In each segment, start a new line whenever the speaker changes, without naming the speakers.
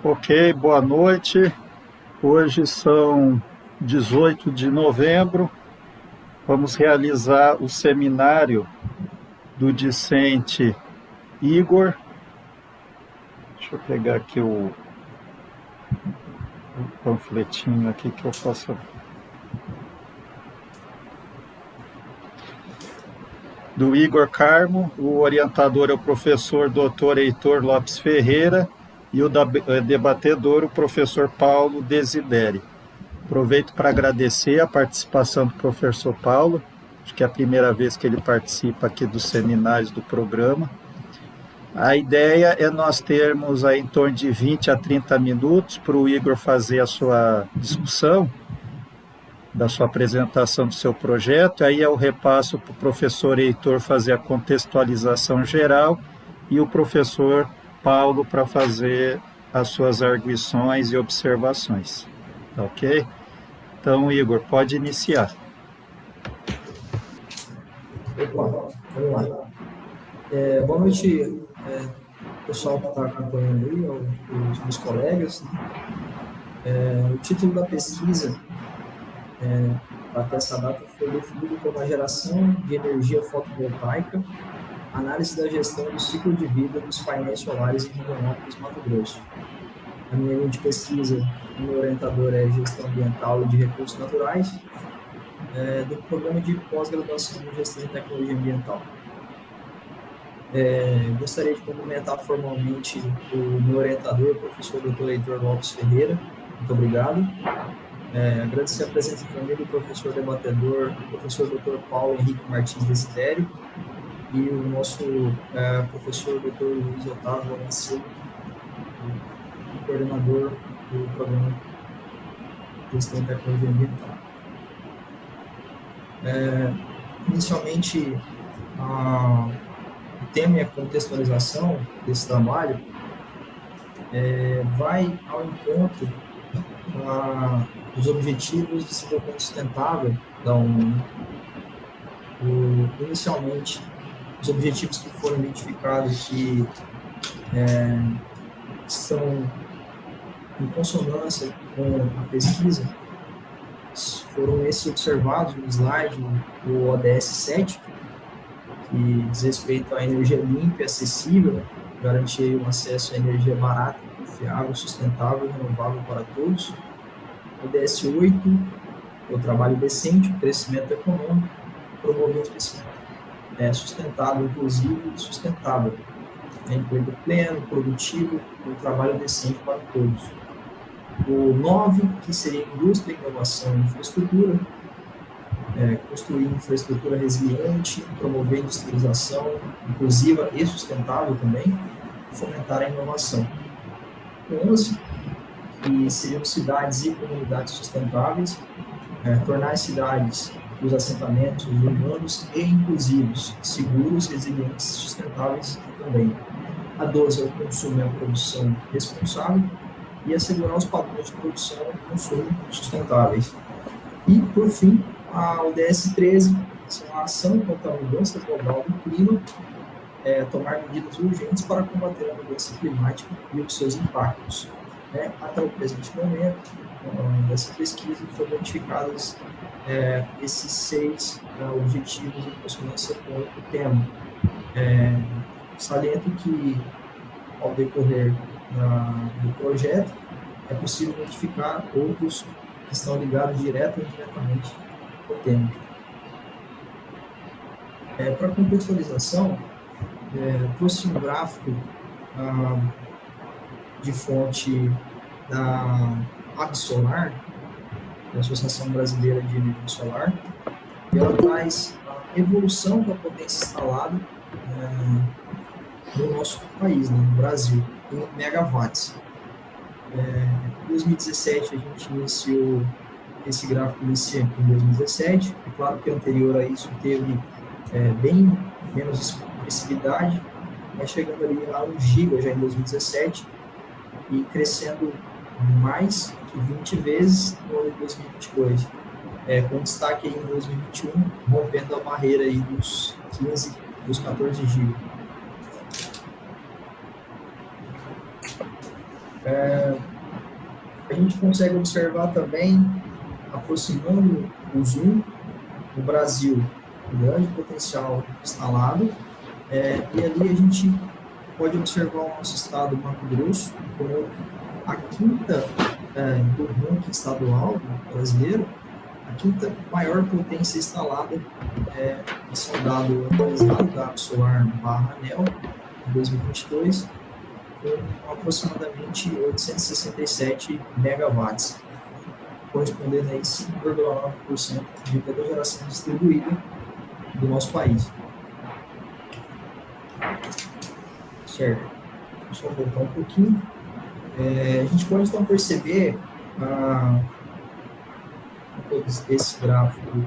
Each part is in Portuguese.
Ok, boa noite. Hoje são 18 de novembro. Vamos realizar o seminário do discente Igor. Deixa eu pegar aqui o panfletinho aqui que eu faço. Do Igor Carmo, o orientador é o professor Dr. Heitor Lopes Ferreira e o debatedor, o professor Paulo Desideri. Aproveito para agradecer a participação do professor Paulo, acho que é a primeira vez que ele participa aqui dos seminários do programa. A ideia é nós termos aí em torno de 20 a 30 minutos para o Igor fazer a sua discussão, da sua apresentação do seu projeto, aí eu repasso para o professor Heitor fazer a contextualização geral e o professor Paulo para fazer as suas arguições e observações. Tá ok? Então, Igor, pode iniciar.
Opa, vamos lá. Boa noite, pessoal que está acompanhando aí, os meus colegas. O título da pesquisa até essa data foi definido como a geração de energia fotovoltaica, análise da gestão do ciclo de vida dos painéis solares em Rondonópolis, Mato Grosso. A minha linha de pesquisa, o meu orientador é Gestão Ambiental e de Recursos Naturais, do Programa de Pós-Graduação em Gestão e Tecnologia Ambiental. Gostaria de cumprimentar formalmente o meu orientador, o professor Dr. Heitor Lopes Ferreira. Muito obrigado. Agradecer a presença também do professor debatedor, o professor Dr. Paulo Henrique Martins Desidério, e o nosso professor Dr. Luiz Otávio Valenceiro, o coordenador do Programa de Gestão e Tecnologia Ambiental. Inicialmente, o tema e a contextualização desse trabalho vai ao encontro dos Objetivos de Desenvolvimento Sustentável da ONU. Inicialmente, os objetivos que foram identificados que estão em consonância com a pesquisa foram esses observados no slide, o ODS 7, que diz respeito à energia limpa e acessível, garantir um acesso à energia barata, confiável, sustentável e renovável para todos. O ODS 8, o trabalho decente, o crescimento econômico, promover o crescimento sustentável, inclusive e sustentável, emprego pleno, produtivo, e o trabalho decente para todos. O 9, que seria indústria, inovação e infraestrutura, construir infraestrutura resiliente, promover industrialização inclusiva e sustentável também, e fomentar a inovação. O 11, que seriam cidades e comunidades sustentáveis, tornar as cidades e os assentamentos urbanos e inclusivos, seguros, resilientes e sustentáveis também. A 12 é o consumo e a produção responsável, e assegurar os padrões de produção e consumo sustentáveis. E, por fim, a ODS 13, que é a ação contra a mudança global do clima, tomar medidas urgentes para combater a mudança climática e os seus impactos. Até o presente momento, dessa pesquisa, foram identificados esses 6 objetivos em consonância com o tema. Saliento que, ao decorrer do projeto, é possível identificar outros que estão ligados direto ou indiretamente ao tema. Para contextualização, trouxe um gráfico de fonte da Absolar, da Associação Brasileira de Energia Solar, e ela traz a evolução da potência instalada no nosso país, no Brasil, em megawatts. Em 2017, a gente iniciou, esse gráfico inicia em 2017, é claro que anterior a isso teve bem menos expressividade, mas chegando ali a 1 giga já em 2017 e crescendo mais que 20 vezes no ano de 2022, com destaque aí em 2021, rompendo a barreira aí dos 14 GB. A gente consegue observar também, aproximando o zoom, no Brasil, um grande potencial instalado, e ali a gente pode observar o nosso estado, Mato Grosso, como a quinta do ranking estadual brasileiro, a quinta maior potência instalada. Esse é um dado atualizado da Solar /ANEEL de 2022, com aproximadamente 867 megawatts, correspondendo a 5,9% de toda a geração distribuída do nosso país. Certo. Deixa eu voltar um pouquinho. A gente pode então perceber esse gráfico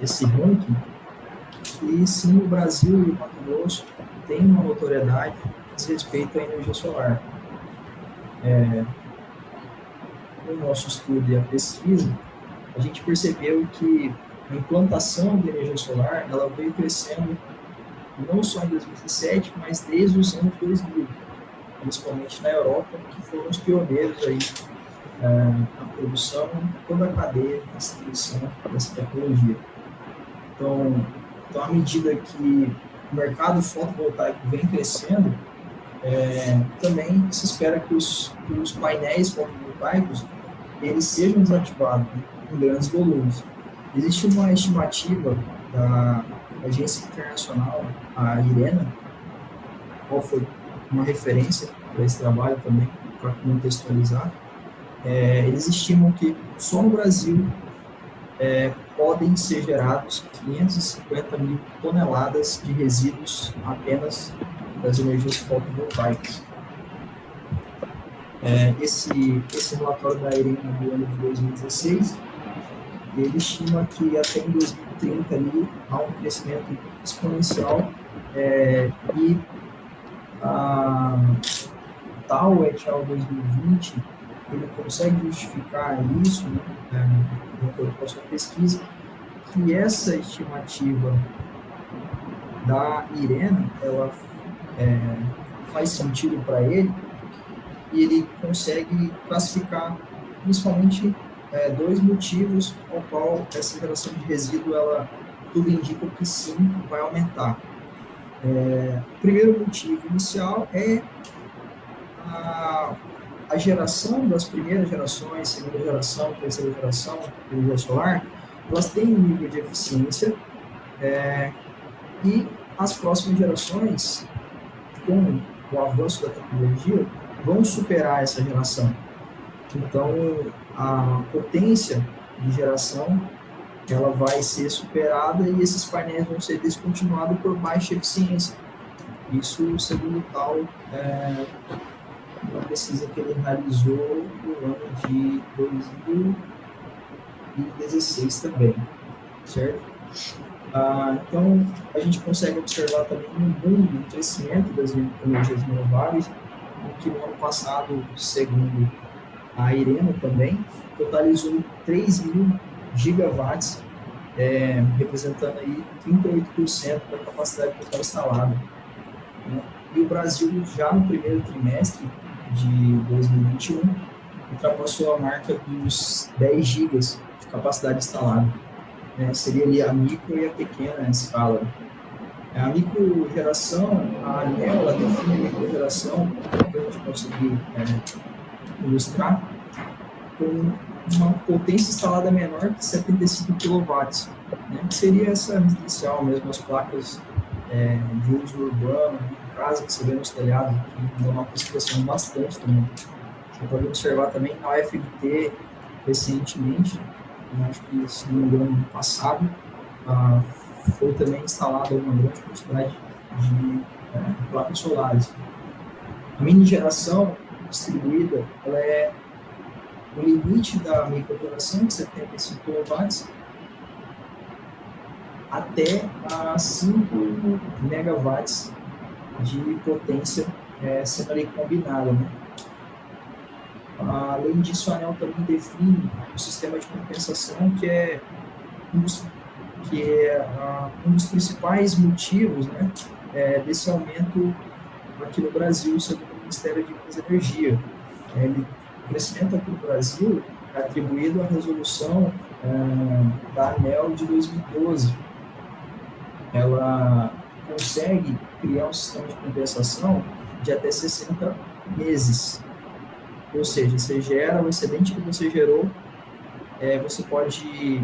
e esse ranking que sim, o Brasil e o Mato Grosso têm uma notoriedade que diz respeito à energia solar. No nosso estudo e a pesquisa, a gente percebeu que a implantação de energia solar ela veio crescendo não só em 2017, mas desde os anos 2000, principalmente na Europa, que foram os pioneiros aí na produção, toda a cadeia de distribuição dessa tecnologia. Então, à medida que o mercado fotovoltaico vem crescendo, também se espera que os painéis fotovoltaicos eles sejam desativados em grandes volumes. Existe uma estimativa da agência internacional, a IRENA, qual foi uma referência para esse trabalho também, para contextualizar. Eles estimam que só no Brasil podem ser gerados 550 mil toneladas de resíduos apenas das energias fotovoltaicas. Esse relatório da IRENA do ano de 2016, ele estima que até em 2030 ali, há um crescimento exponencial e a tal et al. 2020 ele consegue justificar isso, de acordo com a sua pesquisa, que essa estimativa da IRENA ela faz sentido para ele, e ele consegue classificar principalmente dois motivos ao qual essa geração de resíduo ela tudo indica que sim vai aumentar. O primeiro motivo inicial é a geração das primeiras gerações, segunda geração, terceira geração de energia solar, elas têm um nível de eficiência e as próximas gerações, com o avanço da tecnologia, vão superar essa geração. Então, a potência de geração ela vai ser superada e esses painéis vão ser descontinuados por baixa eficiência. Isso segundo tal uma pesquisa que ele realizou no ano de 2016 também, certo? Então, a gente consegue observar também um boom no crescimento das energias renováveis, que no ano passado, segundo a IRENA também, totalizou 3 mil gigawatts, representando aí 38% da capacidade total instalada. E o Brasil, já no primeiro trimestre de 2021, ultrapassou a marca dos 10 gigas de capacidade instalada. Seria ali a micro e a pequena escala. A microgeração, a ANEEL, ela define a microgeração, para a gente conseguir ilustrar, com uma potência instalada menor que 75 kW, que seria essa residencial mesmo, as placas de uso urbano, casa que você vê nos telhados, que dá uma classificação bastante também. Você pode observar também na UFMT, recentemente, acho que, se não me engano, no passado, foi também instalada uma grande quantidade de placas solares. A mini geração distribuída, ela é o limite da microgeração, de 75 kW, até a 5 megawatts de potência sendo ali combinada. Além disso, a ANEEL também define o sistema de compensação, que é um dos principais motivos desse aumento aqui no Brasil, segundo o Ministério de Minas e Energia. O crescimento aqui no Brasil é atribuído à resolução da ANEEL de 2012. Ela consegue criar um sistema de compensação de até 60 meses. Ou seja, você gera o excedente que você gerou, você pode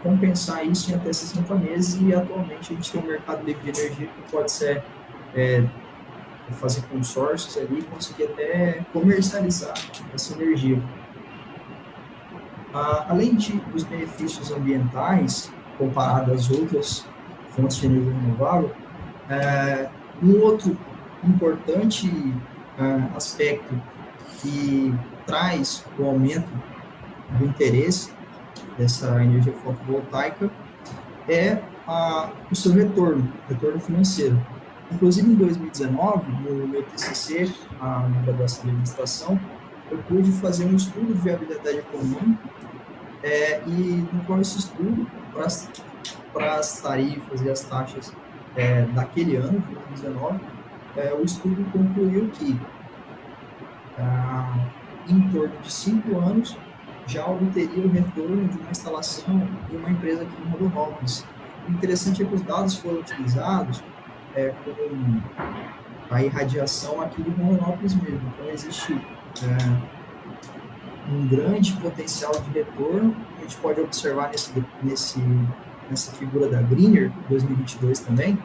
compensar isso em até 60 meses, e atualmente a gente tem um mercado livre de energia que pode ser fazer consórcios ali e conseguir até comercializar essa energia. Além dos benefícios ambientais, comparado às outras fontes de energia renovável, um outro importante aspecto que traz o aumento do interesse dessa energia fotovoltaica é o seu retorno financeiro. Inclusive, em 2019, no meu TCC, na graduação de administração, eu pude fazer um estudo de viabilidade econômica, e no qual esse estudo, para as tarifas e as taxas daquele ano, de 2019, o estudo concluiu que em torno de 5 anos já obteria o retorno de uma instalação de uma empresa aqui em Rondonópolis. O interessante é que os dados foram utilizados com a irradiação aqui de Rondonópolis mesmo. Então, existe um grande potencial de retorno. A gente pode observar nessa figura da Greener, 2022 também.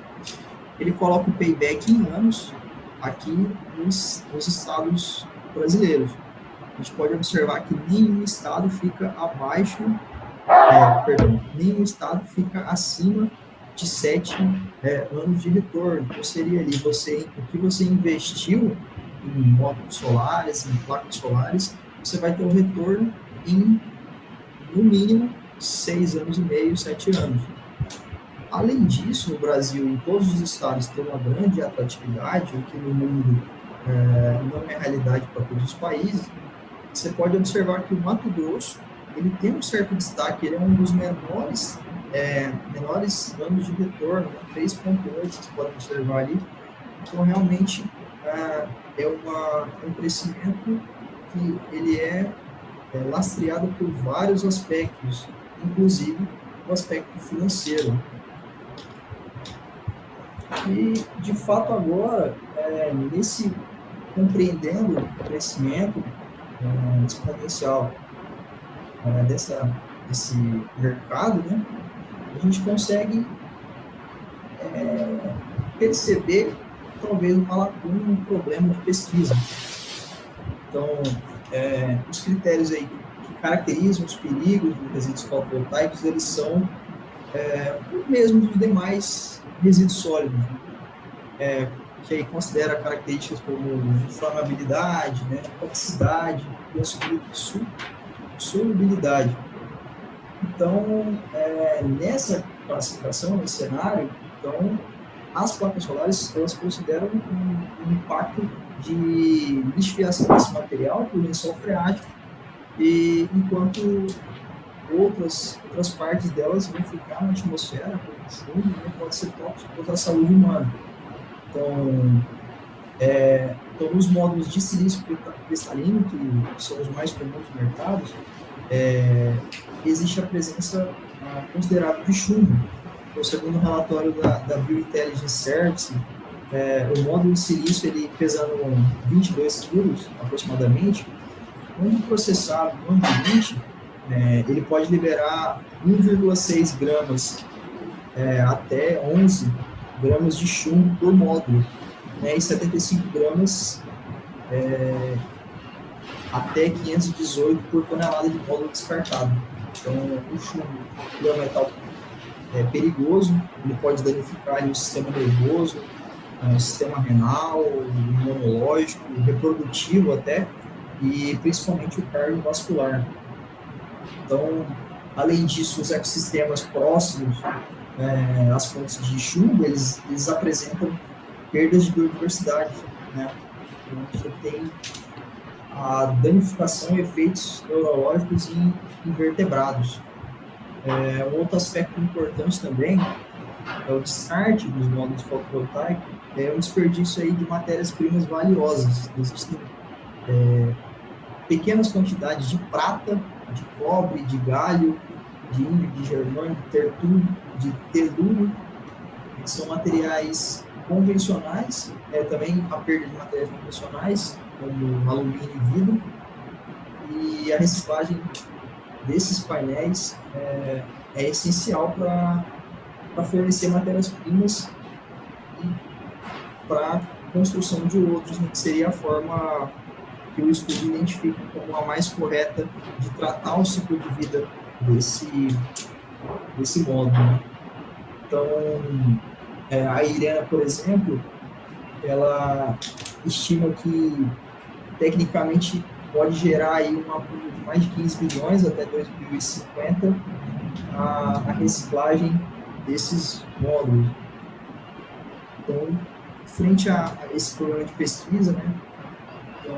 Ele coloca o payback em anos aqui nos estados brasileiros. A gente pode observar que nenhum estado fica nenhum estado fica acima de 7 anos de retorno. Então, seria ali o que você investiu em módulos solares, em placas solares, você vai ter um retorno em, no mínimo, 6 anos e meio, 7 anos. Além disso, no Brasil, em todos os estados, tem uma grande atratividade, o que no mundo não é realidade para todos os países. Você pode observar que o Mato Grosso, ele tem um certo destaque, ele é um dos menores anos de retorno, 3,8, vocês podem observar ali. Então, realmente, um crescimento que ele é lastreado por vários aspectos, inclusive o aspecto financeiro. E, de fato, agora, compreendendo o crescimento exponencial desse mercado, né, a gente consegue perceber talvez uma lacuna, um problema de pesquisa. Então, os critérios aí que caracterizam os perigos dos resíduos fotovoltaicos, eles são os mesmos dos demais resíduos sólidos, né? Que aí considera características como inflamabilidade, né, toxicidade e a solubilidade. Então, nessa classificação, nesse cenário, então, as placas solares, elas consideram um impacto de lixiviação desse material por lençol freático, e enquanto outras partes delas vão ficar na atmosfera, como chumbo, né, pode ser tóxico contra a saúde humana. Então, nos módulos de silício cristalino, que são os mais comuns no mercado, existe a presença considerável de chumbo. Então, segundo o relatório da Biointelligence Service, o módulo de silício, ele pesando 22 quilos aproximadamente, quando processado no ambiente, ele pode liberar 1,6 gramas até 11 gramas de chumbo por módulo, né, e 75 gramas até 518 por tonelada de módulo descartado. Então, o chumbo é um metal perigoso, ele pode danificar ali, o sistema nervoso, o sistema renal, o imunológico, o reprodutivo até, e principalmente o cardiovascular. Então, além disso, os ecossistemas próximos às fontes de chumbo, eles apresentam perdas de biodiversidade, né? Então, você tem a danificação e efeitos neurológicos em invertebrados. Um outro aspecto importante também é o descarte dos módulos fotovoltaicos, um desperdício aí de matérias-primas valiosas. Existem pequenas quantidades de prata, de cobre, de galho, de índio, de germânio, de telúrio, que são materiais convencionais, também a perda de materiais convencionais, como alumínio e vidro, e a reciclagem desses painéis é essencial para fornecer matérias-primas e para a construção de outros, que seria a forma que o estudo identifica como a mais correta de tratar o ciclo de vida desse módulo. Né? Então, a Irena, por exemplo, ela estima que, tecnicamente, pode gerar aí uma acúmulo de mais de 15 bilhões até 2050 a reciclagem desses módulos. Então, frente a esse programa de pesquisa, né, então,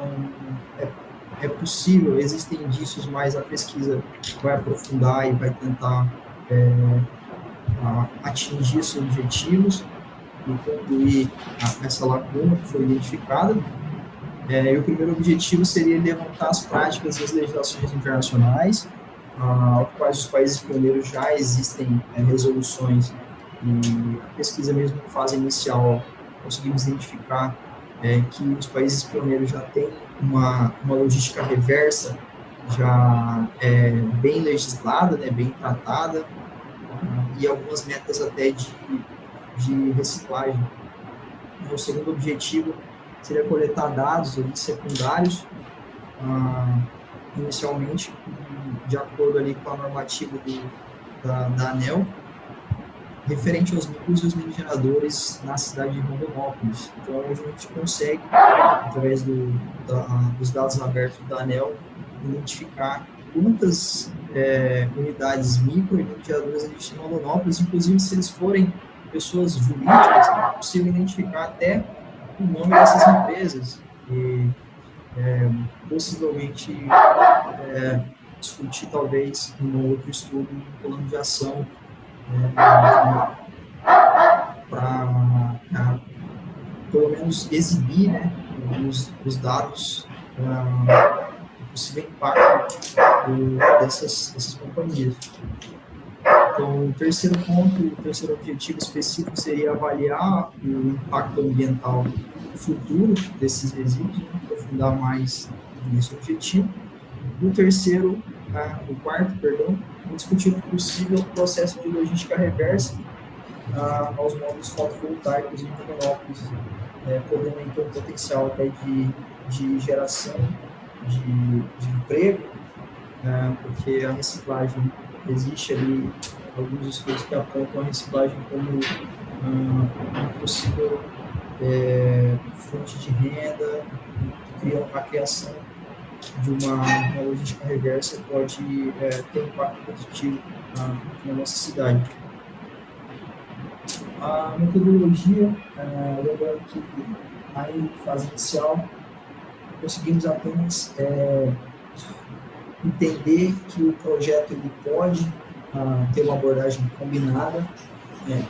é possível, existem indícios, mas a pesquisa vai aprofundar e vai tentar atingir esses objetivos e concluir essa lacuna que foi identificada. E o primeiro objetivo seria levantar as práticas e as legislações internacionais, ao quais os países pioneiros já existem resoluções, e a pesquisa mesmo em fase inicial conseguimos identificar que os países pioneiros já têm uma logística reversa já bem legislada, né, bem tratada, e algumas metas até de reciclagem. O segundo objetivo seria coletar dados secundários, inicialmente de acordo ali com a normativa da ANEEL, referente aos micros e os mini geradores na cidade de Rondonópolis. Então, a gente consegue, através dos dados abertos da ANEEL, identificar quantas unidades micro e mini geradores existem em Rondonópolis, inclusive se eles forem pessoas jurídicas, é possível identificar até o nome dessas empresas e possivelmente discutir talvez em um outro estudo, um plano de ação para pelo menos exibir, né, os dados do possível impacto dessas companhias. Então, o terceiro ponto, o terceiro objetivo específico seria avaliar o impacto ambiental futuro desses resíduos, né, aprofundar mais nesse objetivo. E o quarto, discutir o possível processo de logística reversa aos módulos fotovoltaicos em Rondonópolis, podendo ter um potencial até de geração de emprego, porque a reciclagem, existe ali alguns estudos que apontam a reciclagem como uma possível fonte de renda, a criação de uma logística reversa pode ter um impacto positivo na nossa cidade. A metodologia, lembrando que aí, fase inicial, conseguimos apenas entender que o projeto ele pode ter uma abordagem combinada,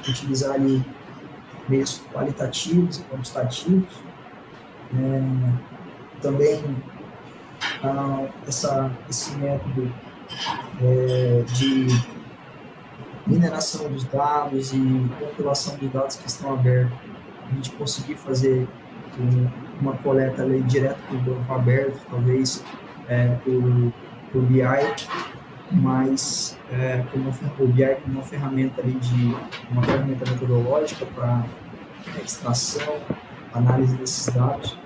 utilizar ali meios qualitativos e quantitativos, também esse método de mineração dos dados e compilação dos dados que estão abertos, a gente conseguir fazer uma coleta ali direto para o banco aberto, talvez o BI, mas o BI como uma ferramenta ali uma ferramenta metodológica para extração, análise desses dados,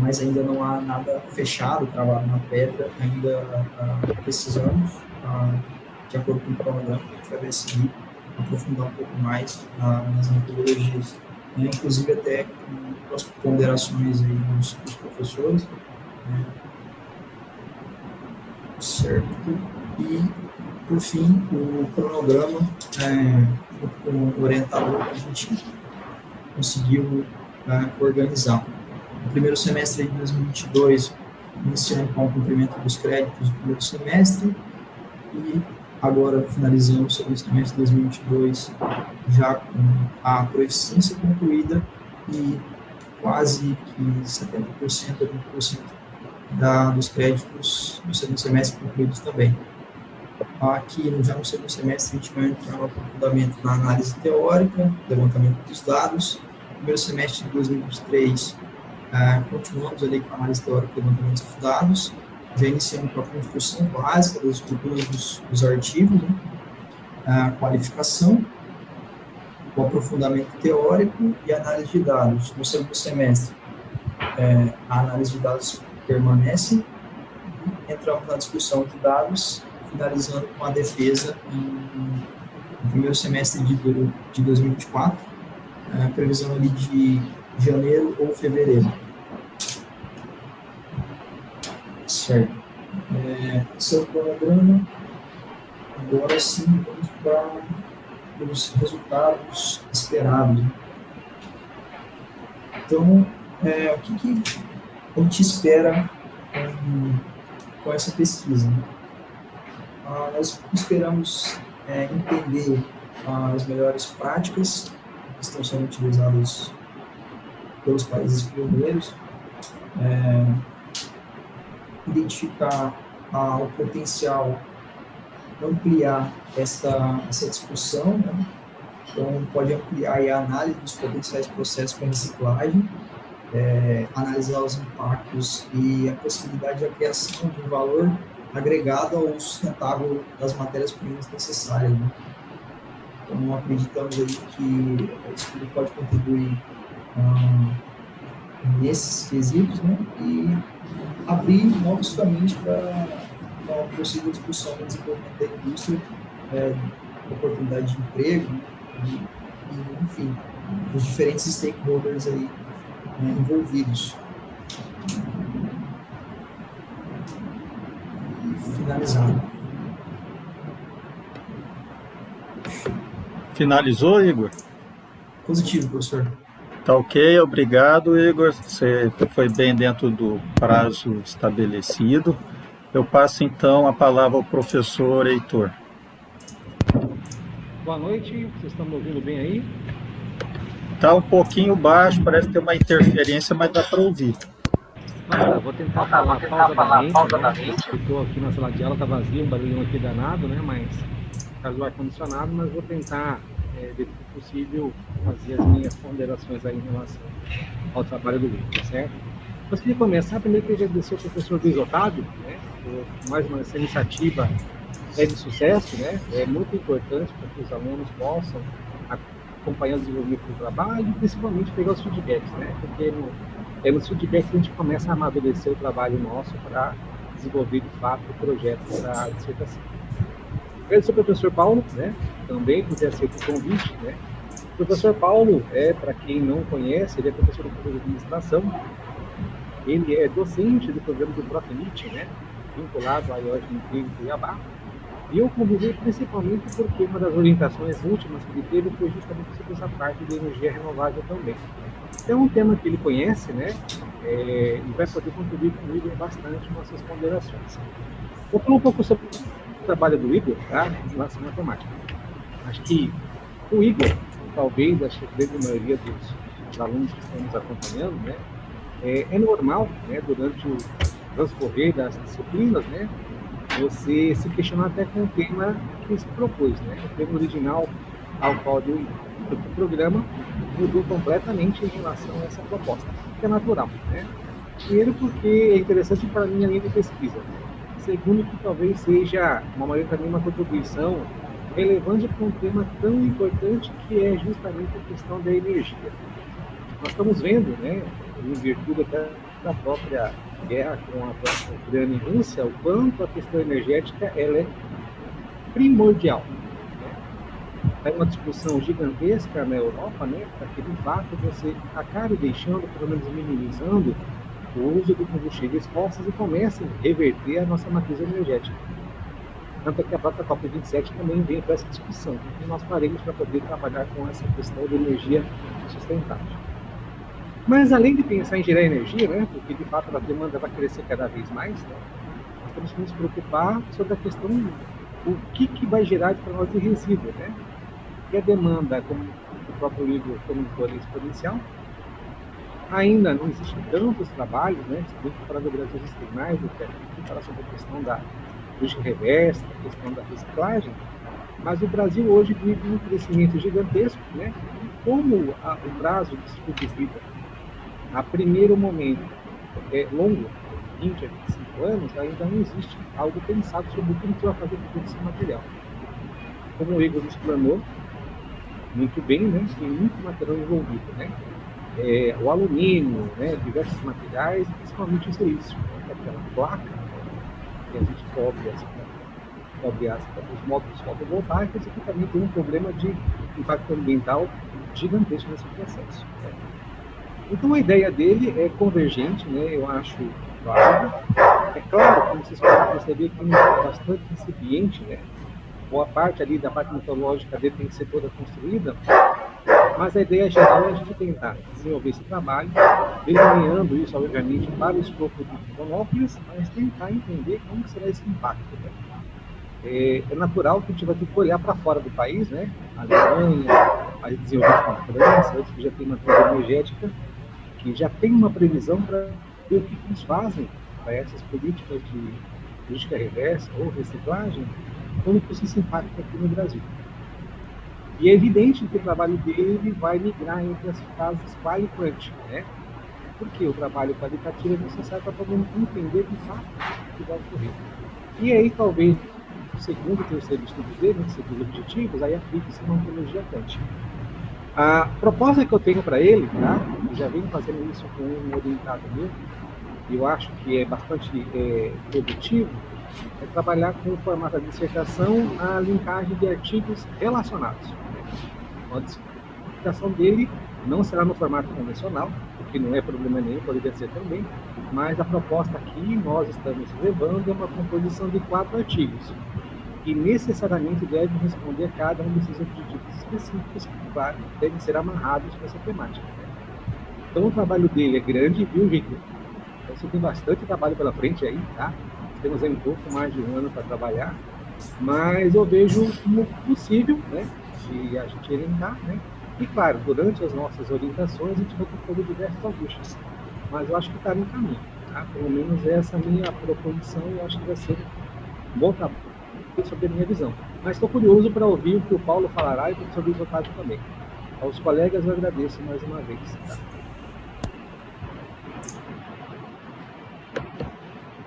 mas ainda não há nada fechado, travado na pedra, ainda precisamos, de acordo com o cronograma, que a gente vai decidir aprofundar um pouco mais nas metodologias, inclusive até com as ponderações aí dos professores, certo? E, por fim, o cronograma, com o orientador que a gente conseguiu organizar. No primeiro semestre de 2022, iniciando com o cumprimento dos créditos do primeiro semestre, e agora finalizando o segundo semestre de 2022, já com a proficiência concluída e quase que 70% a 20% dos créditos do segundo semestre concluídos também. Aqui, já no segundo semestre, a gente vai entrar no aprofundamento na análise teórica, levantamento dos dados. No primeiro semestre de 2023, continuamos ali com a análise teórica e levantamento dos dados, já iniciamos com a construção básica das estruturas dos artigos, né? A qualificação, o aprofundamento teórico e a análise de dados. No segundo semestre, a análise de dados permanece, entramos na discussão de dados, finalizando com a defesa no primeiro semestre de 2024, previsão ali de janeiro ou fevereiro. Certo. Esse é o cronograma. Agora sim, vamos para os resultados esperados. Então, o que a gente espera com essa pesquisa? Nós esperamos entender as melhores práticas que estão sendo utilizadas pelos países pioneiros, identificar o potencial, ampliar essa discussão, né? Então, pode ampliar a análise dos potenciais processos para reciclagem, analisar os impactos e a possibilidade de criação de um valor agregado ao uso sustentável das matérias-primas necessárias, né? Então, acreditamos aí que isso tudo pode contribuir nesses quesitos, né? E abrir novos caminhos para uma possível discussão do desenvolvimento da indústria, oportunidade de emprego, e, enfim, os diferentes stakeholders aí envolvidos. Finalizado.
Finalizou, Igor?
Positivo, professor.
Tá ok, obrigado, Igor. Você foi bem dentro do prazo estabelecido. Eu passo então a palavra ao professor Heitor.
Boa noite, vocês estão me ouvindo bem aí?
Tá um pouquinho baixo, parece ter uma interferência, mas dá para ouvir.
Vou tentar falar pausadamente, né? Estou aqui na sala de aula, tá vazio, um barulhinho aqui danado, né? Mas por causa do ar-condicionado, mas vou tentar, dentro do possível, fazer as minhas ponderações aí em relação ao trabalho do grupo, certo? Mas queria começar, primeiro queria agradecer ao professor Luiz Otávio, né? Por mais uma iniciativa de sucesso, né? É muito importante para que os alunos possam acompanhar o desenvolvimento do trabalho e principalmente pegar os feedbacks, né? Porque nos feedbacks a gente começa a amadurecer o trabalho nosso para desenvolver de fato o projeto da dissertação. Agradeço ao professor Paulo, né? Também por ter aceito o convite, né? O professor Paulo para quem não conhece, ele é professor do curso de administração. Ele é docente do programa do Profinit, né? Vinculado à IOG em Cuiabá. E eu convidei principalmente porque uma das orientações últimas que ele teve foi justamente sobre essa parte de energia renovável também. É um tema que ele conhece, né? E vai poder contribuir comigo bastante nas suas ponderações. Vou falar um pouco sobre o trabalho do Igor, tá? Em relação à matemática. Acho que o Igor, talvez, acho que a grande maioria dos alunos que estão nos acompanhando, né? É normal, né? Durante o transcorrer das disciplinas, né? Você se questionar até com o tema que se propôs, né? O tema original ao qual deu o programa mudou completamente em relação a essa proposta, que é natural, né? Primeiro porque é interessante para a minha linha de pesquisa. Segundo que talvez seja uma maneira também uma contribuição relevante para um tema tão importante que é justamente a questão da energia. Nós estamos vendo, né, em virtude até da própria guerra com a Ucrânia e Rússia, o quanto a questão energética ela é primordial. Né? É uma discussão gigantesca na Europa, né, para que de fato você acabe deixando, pelo menos minimizando, o uso de combustíveis fósseis e comece a reverter a nossa matriz energética. Tanto é que a própria COP27 também vem para essa discussão, que nós faremos para poder trabalhar com essa questão de energia sustentável. Mas além de pensar em gerar energia, né, porque de fato a demanda vai crescer cada vez mais, né, nós temos que nos preocupar sobre a questão o que vai gerar para nós de resíduo, né? E a demanda, como o próprio Igor comentou ali, exponencial, Ainda não existem tantos trabalhos, né? Se bem que fora do Brasil existem mais do que aqui, falar sobre a questão da indústria reversa, a questão da reciclagem, mas o Brasil hoje vive um crescimento gigantesco, né? E como o prazo de ciclo de vida, a primeiro momento, é longo, 20 a 25 anos, ainda não existe algo pensado sobre o que a gente vai fazer com todo esse material. Como o Igor explanou muito bem, né? Tem muito material envolvido, né? O alumínio, né? Diversos materiais, principalmente o silício, né? Aquela placa, né? Que a gente cobre os módulos fotovoltaicos e que também tem um problema de impacto ambiental gigantesco nesse processo. Né? Então a ideia dele é convergente, né? Eu acho válida. É claro, como vocês podem perceber, que é bastante incipiente, né? Boa parte ali da parte mitológica dele tem que ser toda construída, mas a ideia geral é a gente tentar desenvolver esse trabalho, delineando isso, obviamente, para o escopo de Rondonópolis, mas tentar entender como será esse impacto. Né? É natural que a gente vai ter que olhar para fora do país, né? A Alemanha, país desenvolvido como a França, outros que já tem uma crise energética, que já tem uma previsão para ver o que eles fazem para essas políticas de política reversa ou reciclagem, como que isso se impacta aqui no Brasil. E é evidente que o trabalho dele vai migrar entre as fases quali e quanti, né? Porque o trabalho qualitativo é necessário para todo mundo entender de fato o que vai ocorrer. E aí, talvez, o segundo e terceiro estudo dele, que são os objetivos, aí aplica-se uma ontologia quântica. A proposta que eu tenho para ele, tá? Eu já venho fazendo isso com um orientado meu, e eu acho que é bastante produtivo, é trabalhar com o formato da dissertação a linkagem de artigos relacionados. A dissertação dele não será no formato convencional, o que não é problema nenhum, poderia ser também, mas a proposta aqui, nós estamos levando, é uma composição de 4 artigos, que necessariamente devem responder a cada um desses objetivos específicos, que, claro, devem ser amarrados com essa temática. Então, o trabalho dele é grande, viu, Victor? Então, você tem bastante trabalho pela frente aí, tá? Temos aí um pouco mais de um ano para trabalhar, mas eu vejo como possível, né, de a gente orientar, né? E, claro, durante as nossas orientações, a gente vai propor diversos ajustes, mas eu acho que está no caminho, tá? Pelo menos essa é a minha proposição e eu acho que vai ser um bom trabalho sobre a minha visão. Mas estou curioso para ouvir o que o Paulo falará e o professor Luiz Otávio também. Aos colegas eu agradeço mais uma vez. Tá?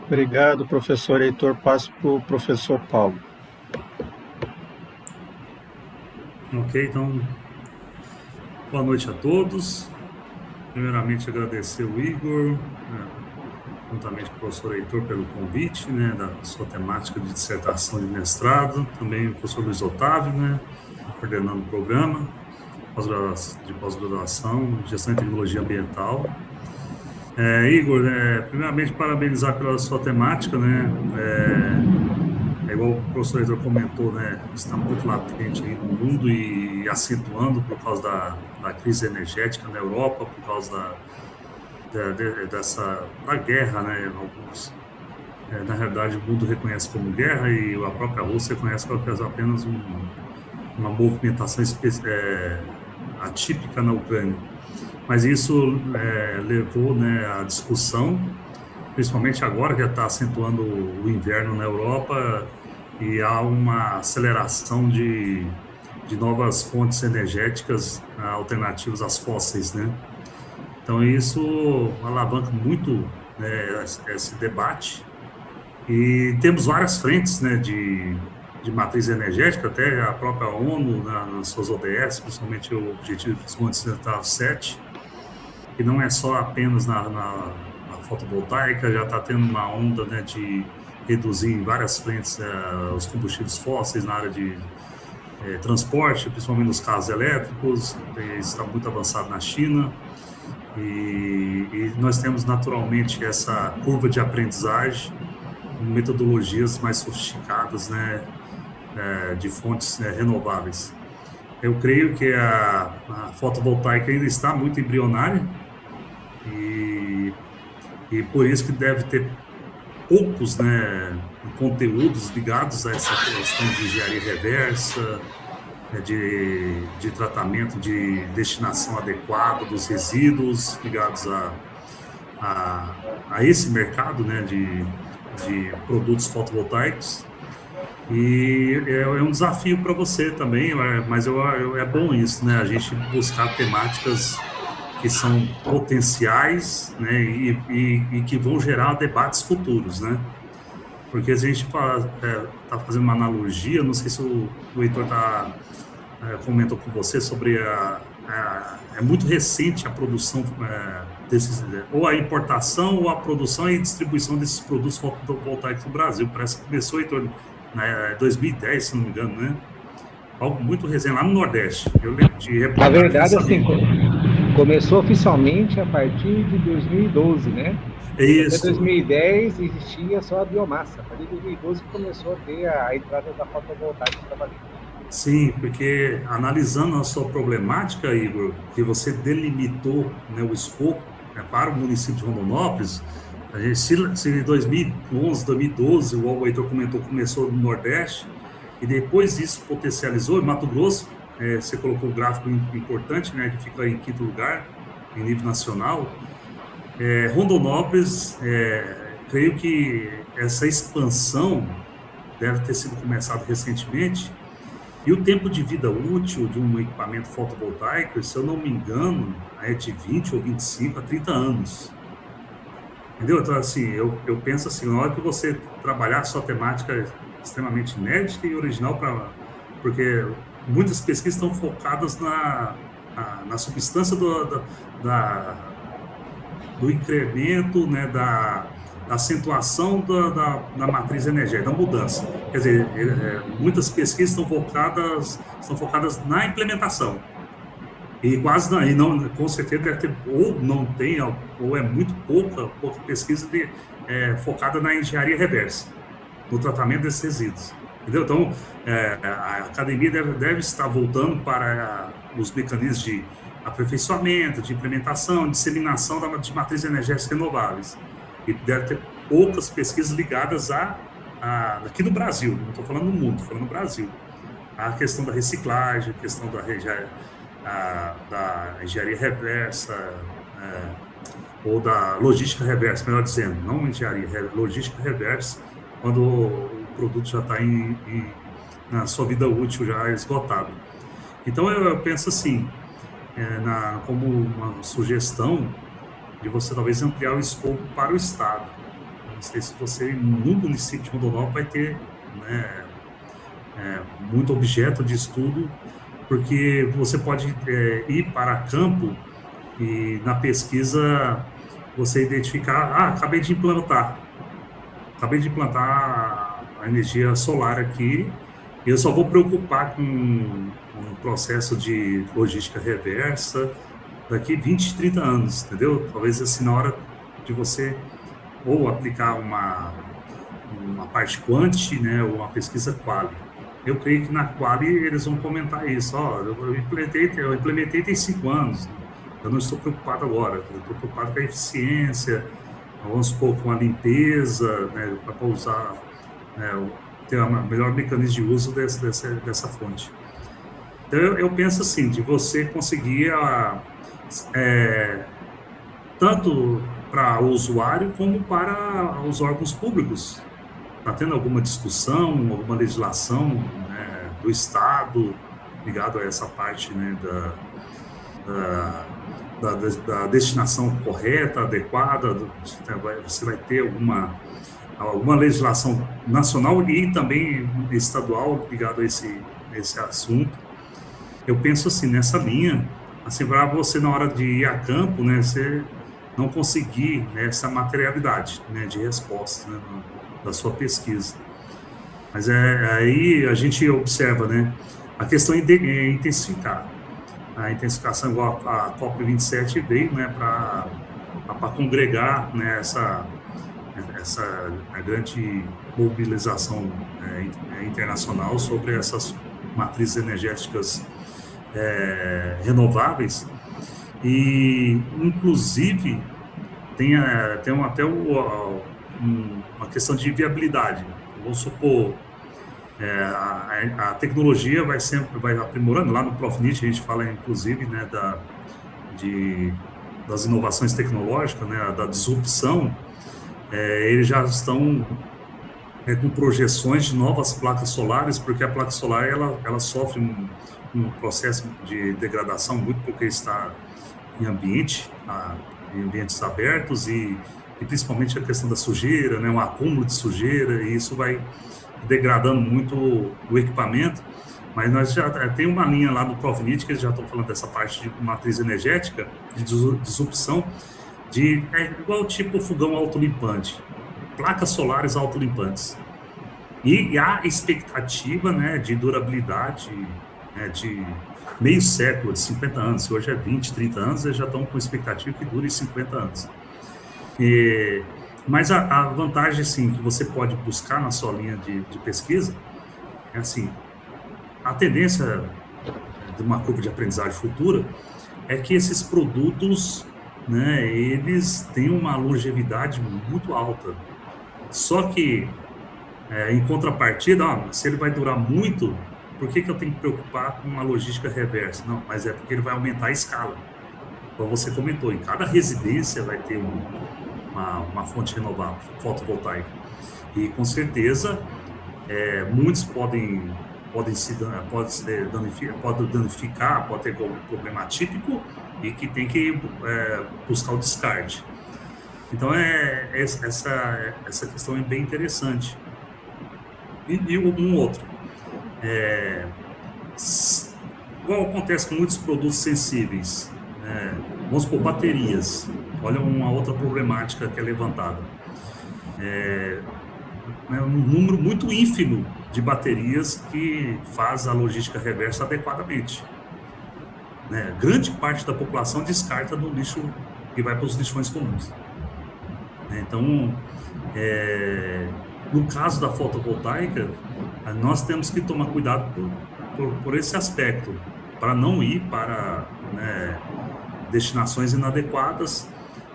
Obrigado, professor Heitor. Passo para o professor Paulo.
Ok, então, boa noite a todos. Primeiramente, agradecer o Igor, juntamente com o professor Heitor, pelo convite, né, da sua temática de dissertação de mestrado, também o professor Luiz Otávio, né, coordenando o programa de pós-graduação, gestão e tecnologia ambiental. Igor, primeiramente, parabenizar pela sua temática, né, igual o professor Heitor comentou, né, está muito latente aí no mundo e acentuando por causa da crise energética na Europa, por causa da guerra, né, alguns, na realidade, o mundo reconhece como guerra e a própria Rússia reconhece como apenas uma movimentação atípica na Ucrânia. Mas isso levou, né, à discussão, principalmente agora que já está acentuando o inverno na Europa e há uma aceleração de novas fontes energéticas alternativas às fósseis, né? Então isso alavanca muito, né, esse debate e temos várias frentes, né, de matriz energética, até a própria ONU nas suas ODS, principalmente o Objetivo de Desenvolvimento Sustentável 7, que não é só apenas na fotovoltaica, já está tendo uma onda, né, de reduzir em várias frentes os combustíveis fósseis na área de transporte, principalmente nos carros elétricos, está muito avançado na China, e nós temos naturalmente essa curva de aprendizagem, metodologias mais sofisticadas, né, de fontes renováveis. Eu creio que a fotovoltaica ainda está muito embrionária, e por isso que deve ter poucos, né, conteúdos ligados a essa questão de engenharia reversa, de tratamento, de destinação adequada dos resíduos ligados a esse mercado, né, de produtos fotovoltaicos. E é um desafio para você também, mas é bom isso, né, a gente buscar temáticas que são potenciais, né, e que vão gerar debates futuros, né? Porque a gente está fazendo uma analogia, não sei se o Heitor comentou com você sobre é muito recente a produção desses, ou a importação ou a produção e distribuição desses produtos fotovoltaicos no Brasil. Parece que começou, Heitor, em 2010, se não me engano, né? Algo muito recente, lá no Nordeste. Eu lembro de
reportagem. Na verdade, assim, começou oficialmente a partir de 2012, né?
Isso.
Até 2010 existia só a biomassa. A partir de 2012 começou a ter a entrada da fotovoltaica trabalhando.
Sim, porque analisando a sua problemática, Igor, que você delimitou, né, o escopo, né, para o município de Rondonópolis, a gente, se em 2011, 2012, o Heitor comentou, começou no Nordeste, e depois isso potencializou, em Mato Grosso, você colocou um gráfico importante, né, que fica em 5º lugar, em nível nacional. Rondonópolis, creio que essa expansão deve ter sido começada recentemente, e o tempo de vida útil de um equipamento fotovoltaico, se eu não me engano, é de 20 ou 25 a 30 anos. Entendeu? Então, assim, eu penso assim, na hora que você trabalhar a sua temática extremamente inédita e original, porque muitas pesquisas estão focadas na substância do incremento, né, da acentuação da matriz energética, da mudança. Quer dizer, muitas pesquisas estão focadas na implementação. E quase não, com certeza deve ter, ou não tem, ou é muito pouca pesquisa focada na engenharia reversa, no tratamento desses resíduos. Entendeu? Então, a academia deve estar voltando para os mecanismos de aperfeiçoamento, de implementação, disseminação de matrizes energéticas renováveis. E deve ter poucas pesquisas ligadas aqui no Brasil, não estou falando no mundo, estou falando no Brasil. A questão da reciclagem, a questão da engenharia reversa, ou da logística reversa, melhor dizendo, não engenharia, logística reversa, quando o produto já está na sua vida útil, já esgotado. Então, eu penso assim, como uma sugestão de você talvez ampliar o escopo para o Estado. Não sei se você, no município de Rondonópolis, vai ter, né, muito objeto de estudo, porque você pode ir para campo e na pesquisa você identificar, acabei de implantar a energia solar aqui, e eu só vou preocupar com um processo de logística reversa daqui 20, 30 anos, entendeu? Talvez assim, na hora de você ou aplicar uma parte quanti, né, ou uma pesquisa quali. Eu creio que na quali eles vão comentar isso. Eu implementei tem 5 anos, eu não estou preocupado agora, eu estou preocupado com a eficiência, vamos supor, com a limpeza, né, para usar, né, ter um melhor mecanismo de uso dessa fonte. Então, eu penso assim, de você conseguir tanto para o usuário como para os órgãos públicos. Está tendo alguma discussão, alguma legislação, né, do Estado ligado a essa parte, né, da destinação correta, adequada? Você vai ter alguma legislação nacional e também estadual ligado a esse assunto. Eu penso assim, nessa linha, assim, para você na hora de ir a campo, né, você não conseguir, né, essa materialidade, né, de resposta, né, da sua pesquisa. Mas aí a gente observa, né, a questão é intensificar. A intensificação, igual a COP27 veio, né, para congregar, né, essa grande mobilização internacional sobre essas matrizes energéticas renováveis, e inclusive tem até uma questão de viabilidade. Vamos supor, A tecnologia vai aprimorando. Lá no Profnit a gente fala, inclusive, né, das inovações tecnológicas, né, da disrupção. Eles já estão com projeções de novas placas solares, porque a placa solar ela sofre um processo de degradação muito porque está em ambientes abertos e principalmente a questão da sujeira, né, um acúmulo de sujeira, e isso vai degradando muito o equipamento. Mas nós já tem uma linha lá no Profnit que eles já estão falando dessa parte de matriz energética, de disrupção, igual tipo fogão autolimpante, placas solares autolimpantes. E há expectativa, né, de durabilidade, né, de meio século, de 50 anos. Se hoje é 20, 30 anos, eles já estão com expectativa que dure 50 anos. Mas a vantagem, assim, que você pode buscar na sua linha de pesquisa é, assim, a tendência de uma curva de aprendizagem futura é que esses produtos, né, eles têm uma longevidade muito alta. Só que, em contrapartida, se ele vai durar muito, por que eu tenho que preocupar com uma logística reversa? Não, mas é porque ele vai aumentar a escala. Como você comentou, em cada residência vai ter uma fonte renovável, fotovoltaica. E, com certeza, muitos podem danificar, pode ter algum problema atípico e que tem que buscar o descarte. Então, essa questão é bem interessante. E um outro, igual acontece com muitos produtos sensíveis, vamos supor, baterias. Olha uma outra problemática que é levantada. Um número muito ínfimo de baterias que faz a logística reversa adequadamente. Grande parte da população descarta no lixo e vai para os lixões comuns. Então, no caso da fotovoltaica, nós temos que tomar cuidado por esse aspecto, para não ir para destinações inadequadas.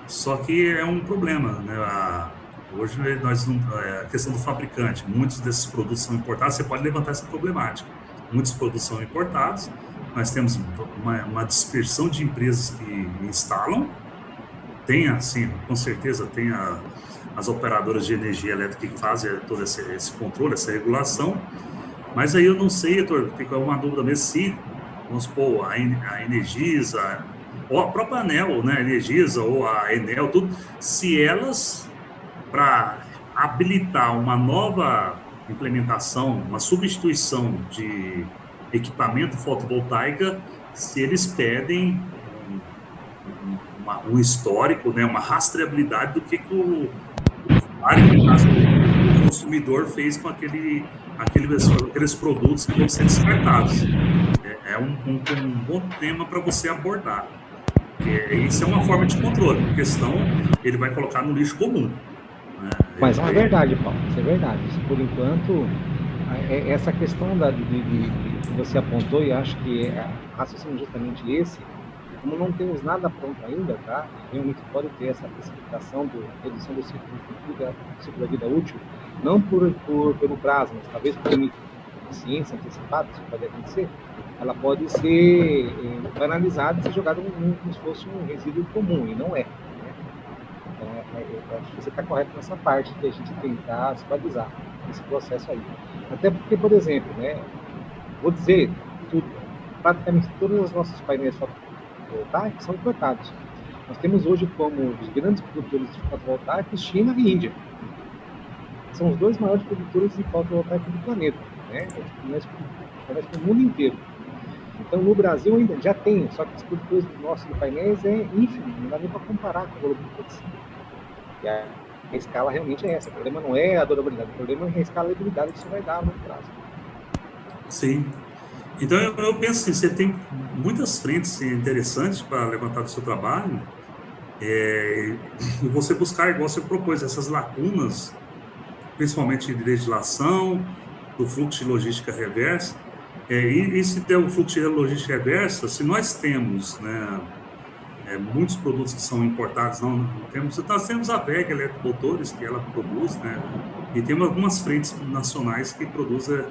Só que é um problema, né? Hoje a questão do fabricante, muitos desses produtos são importados, você pode levantar essa problemática. Muitos produtos são importados, nós temos uma dispersão de empresas que instalam, tem assim, com certeza tem as operadoras de energia elétrica que fazem todo esse controle, essa regulação, mas aí eu não sei, Heitor, fica uma dúvida mesmo se, vamos supor, a Energisa, ou a própria ANEEL, né, a Energisa ou a Enel, tudo, se elas, para habilitar uma nova implementação, uma substituição de equipamento fotovoltaico, se eles pedem um histórico, né, uma rastreabilidade do que o consumidor fez com aqueles produtos que vão ser descartados. É um bom tema para você abordar. Isso é uma forma de controle, porque senão ele vai colocar no lixo comum.
Mas é verdade, Paulo, isso é verdade. Por enquanto, essa questão que você apontou, e acho que o raciocínio justamente esse, como não temos nada pronto ainda, tá? Realmente pode ter essa precipitação da redução do ciclo da vida útil, não pelo prazo, mas talvez por eficiência antecipada, isso pode acontecer, ela pode ser banalizada e ser jogada como se fosse um resíduo comum, e não é. Então, eu acho que você está correto nessa parte de a gente tentar se balizar esse processo aí. Até porque, por exemplo, né, vou dizer, praticamente todos os nossos painéis fotovoltaicos são importados. Nós temos hoje como os grandes produtores de fotovoltaicos China e Índia. São os dois maiores produtores de fotovoltaico do planeta, né? Parece no mundo inteiro. Então, no Brasil ainda já tem, só que os produtores nossos de painéis é ínfimo, não dá nem para comparar com o volume de produção. E a escala realmente é essa. O problema não é a durabilidade, o problema é a escalabilidade que isso vai dar no prazo.
Sim. Então, eu penso assim, você tem muitas frentes interessantes para levantar do seu trabalho, e você buscar, igual você propôs, essas lacunas, principalmente de legislação, do fluxo de logística reversa. E se der o fluxo de logística reversa, se nós temos, né, muitos produtos que são importados, não temos, nós temos a VEG Eletromotores, que ela produz, né, e temos algumas frentes nacionais que produzem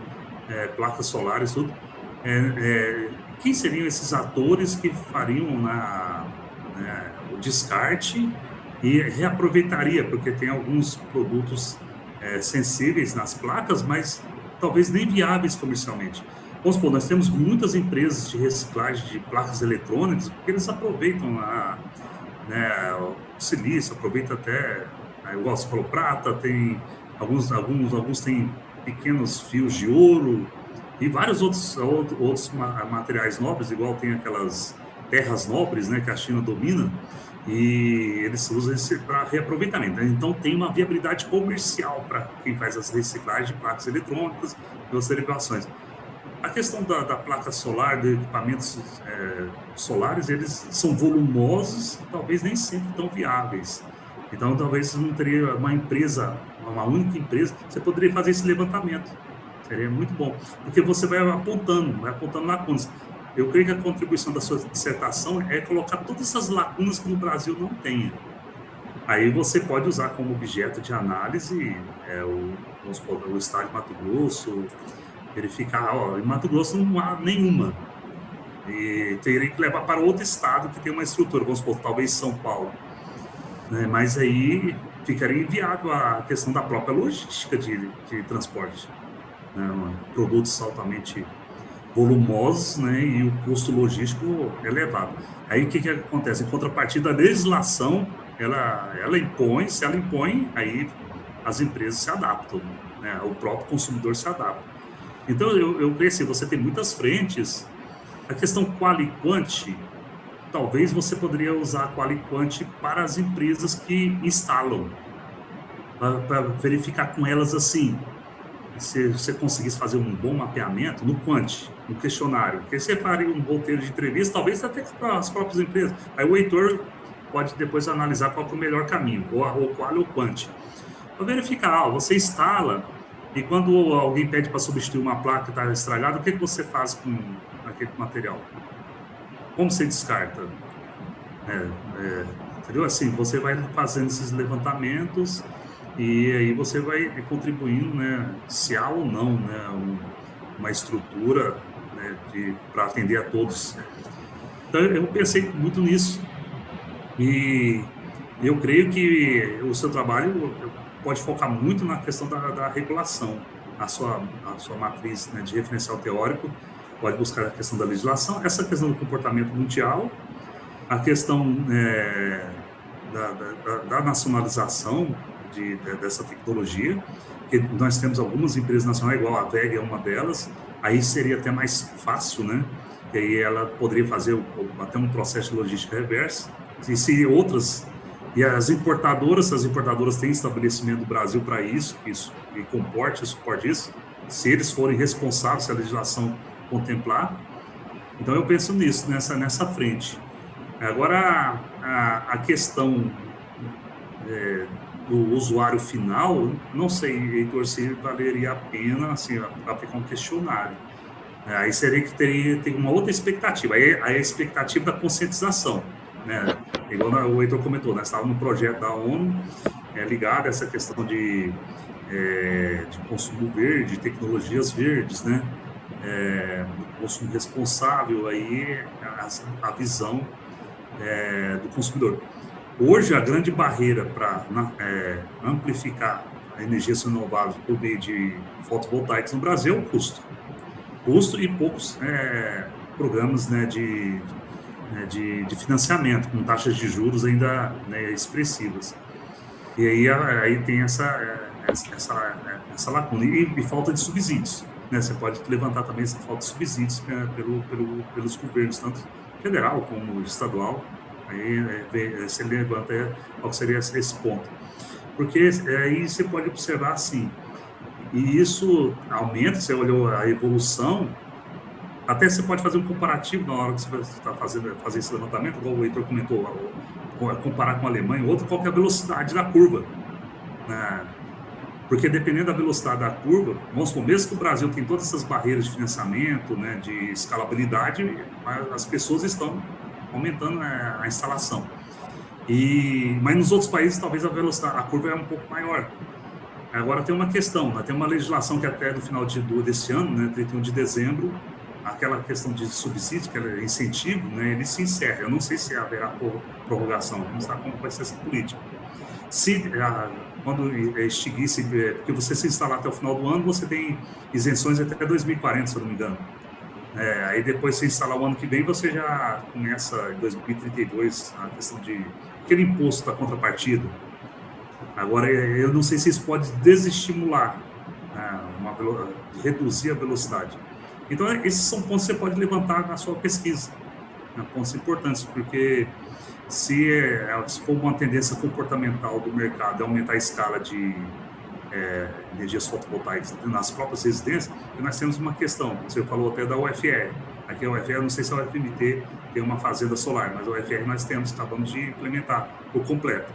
placas solares, tudo. Quem seriam esses atores que fariam o descarte e reaproveitaria, porque tem alguns produtos sensíveis nas placas, mas talvez nem viáveis comercialmente. Vamos supor, nós temos muitas empresas de reciclagem de placas eletrônicas, porque eles aproveitam o silício, aproveitam até, igual você falou, prata, tem alguns têm pequenos fios de ouro e vários outros materiais nobres, igual tem aquelas terras nobres, né, que a China domina, e eles usam isso para reaproveitamento. Então tem uma viabilidade comercial para quem faz as reciclagens de placas eletrônicas e as derivações. A questão da placa solar, de equipamentos solares, eles são volumosos, talvez nem sempre tão viáveis. Então, talvez não teria uma única empresa, você poderia fazer esse levantamento. Seria muito bom, porque você vai apontando lacunas. Eu creio que a contribuição da sua dissertação é colocar todas essas lacunas que no Brasil não tem. Aí você pode usar como objeto de análise o estado de Mato Grosso, verificar, em Mato Grosso não há nenhuma. E teria que levar para outro estado que tem uma estrutura, vamos supor, talvez São Paulo. Mas aí ficaria inviável a questão da própria logística de transporte. Produtos altamente volumosos, e o custo logístico elevado. Aí o que acontece? Em contrapartida, a legislação, ela impõe, se ela impõe, aí as empresas se adaptam, o próprio consumidor se adapta. Então, eu creio assim, você tem muitas frentes. A questão quali-quanti, talvez você poderia usar a quali-quanti para as empresas que instalam, para verificar com elas assim, se você conseguisse fazer um bom mapeamento no quanti, no questionário, porque você faria um roteiro de entrevista, talvez até para as próprias empresas. Aí o Heitor pode depois analisar qual é o melhor caminho, ou qual ou quanti. Para verificar, você instala, e quando alguém pede para substituir uma placa que está estragada, o que você faz com aquele material? Como você descarta? Entendeu? Assim, você vai fazendo esses levantamentos e aí você vai contribuindo, se há ou não, uma estrutura, para atender a todos. Então, eu pensei muito nisso. E eu creio que o seu trabalho pode focar muito na questão da regulação. A sua matriz de referencial teórico pode buscar a questão da legislação, essa questão do comportamento mundial, a questão da nacionalização dessa tecnologia, que nós temos algumas empresas nacionais, igual a VEG é uma delas, aí seria até mais fácil, E aí ela poderia fazer até um processo de logística reversa, e se outras... E as importadoras têm estabelecimento do Brasil para isso, e comporte, suporte isso, se eles forem responsáveis, se a legislação contemplar. Então, eu penso nisso, nessa frente. Agora, a questão do usuário final, não sei, Heitor, se valeria a pena assim, aplicar um questionário. Aí seria que ter uma outra expectativa, aí a expectativa da conscientização. Igual o Heitor comentou, estava no projeto da ONU ligado a essa questão de consumo verde, de tecnologias verdes, consumo responsável, aí a visão do consumidor. Hoje, a grande barreira para amplificar a energia renovável por meio de fotovoltaicos no Brasil é o custo. Custo e poucos programas de financiamento, com taxas de juros ainda expressivas. E aí tem essa lacuna. E falta de subsídios. Você pode levantar também essa falta de subsídios pelos governos, tanto federal como estadual. Aí você levanta qual seria esse ponto. Porque aí você pode observar assim, e isso aumenta, você olhou a evolução. Até você pode fazer um comparativo na hora que você está fazer esse levantamento, igual o Heitor comentou, comparar com a Alemanha, outro, qual que é a velocidade da curva. Porque dependendo da velocidade da curva, vamos supor, mesmo que o Brasil tem todas essas barreiras de financiamento, de escalabilidade, as pessoas estão aumentando a instalação. Mas nos outros países, talvez a curva é um pouco maior. Agora tem uma questão, né? Tem uma legislação que até no final desse ano, né, 31 de dezembro, aquela questão de subsídio, que é incentivo, né, ele se encerra. Eu não sei se haverá prorrogação, não sabe como vai ser essa política. Se quando extinguisse, porque você se instalar até o final do ano, você tem isenções até 2040, se eu não me engano. Aí depois se instalar o ano que vem, você já começa em 2032 a questão de aquele imposto da contrapartida. Agora, eu não sei se isso pode desestimular, reduzir a velocidade. Então, esses são pontos que você pode levantar na sua pesquisa, né? Pontos importantes, porque se for uma tendência comportamental do mercado aumentar a escala de energias fotovoltaicas nas próprias residências, nós temos uma questão, você falou até da UFR. Aqui a UFR, não sei se a UFMT tem uma fazenda solar, mas a UFR nós acabamos de implementar por completo.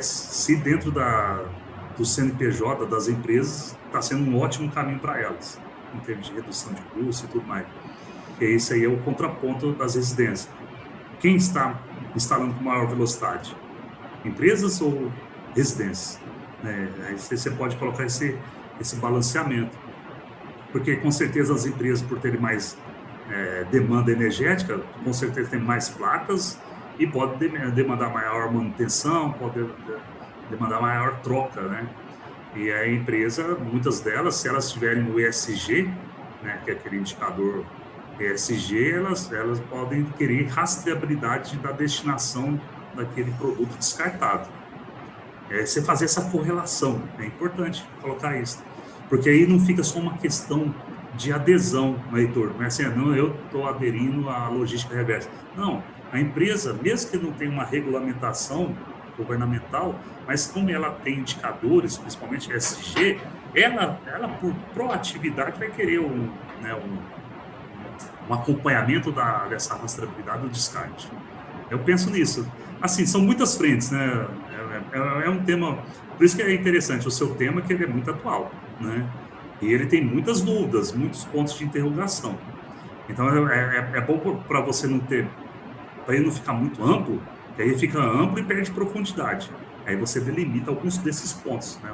Se dentro do CNPJ das empresas está sendo um ótimo caminho para elas, em termos de redução de custo e tudo mais. E esse aí é o contraponto das residências. Quem está instalando com maior velocidade? Empresas ou residências? Aí você pode colocar esse balanceamento. Porque com certeza as empresas, por terem mais demanda energética, com certeza tem mais placas, e pode demandar maior manutenção, pode demandar maior troca, né? E a empresa, muitas delas, se elas tiverem o ESG, né, que é aquele indicador ESG, elas podem querer rastreabilidade da destinação daquele produto descartado. Você fazer essa correlação, é importante colocar isso, porque aí não fica só uma questão de adesão, Heitor, não é assim, não, eu estou aderindo à logística reversa. Não, a empresa, mesmo que não tenha uma regulamentação governamental, mas como ela tem indicadores, principalmente ESG, ela por proatividade vai querer um acompanhamento dessa rastreabilidade do descarte. Eu penso nisso. Assim, são muitas frentes, né? É um tema, por isso que é interessante o seu tema, que ele é muito atual, né? E ele tem muitas dúvidas, muitos pontos de interrogação. Então é bom para você não ter, para ele não ficar muito amplo, que aí fica amplo e perde profundidade. Aí você delimita alguns desses pontos, né?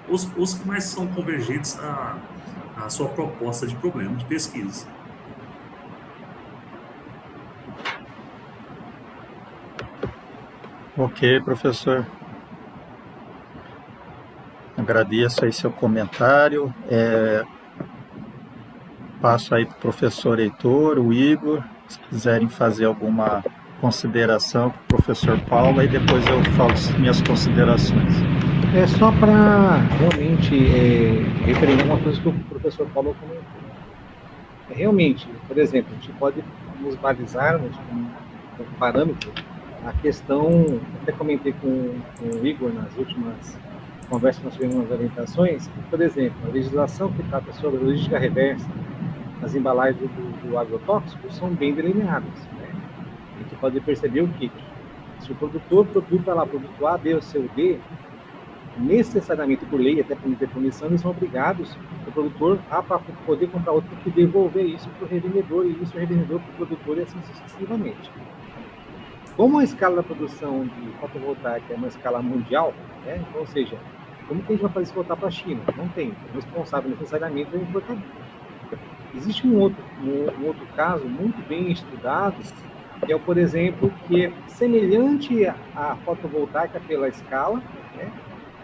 Os que mais são convergentes à sua proposta de problema de pesquisa.
Ok, professor. Agradeço aí seu comentário. Passo aí para o professor Heitor, o Igor, se quiserem fazer alguma consideração para o professor Paulo, aí depois eu falo as minhas considerações.
É só para realmente referir uma coisa que o professor Paulo comentou. Realmente, por exemplo, a gente pode nos balizarmos como parâmetro a questão, até comentei com o Igor nas últimas conversas que nós tivemos nas orientações, que, por exemplo, a legislação que trata sobre a logística reversa, as embalagens do agrotóxico são bem delineadas, né? A gente pode perceber o que se o produtor produz lá produto A, B ou C ou D, necessariamente por lei, até por interponição, eles são obrigados, o produtor, para poder comprar outro, que devolver isso para o revendedor, e isso o revendedor para o produtor, e assim sucessivamente. Como a escala da produção de fotovoltaica é uma escala mundial, né? Então, ou seja, como que a gente vai fazer isso voltar para a China? Não tem. O responsável necessariamente é o importador. Existe um outro caso muito bem estudado, que é, por exemplo, que é semelhante à fotovoltaica pela escala, né?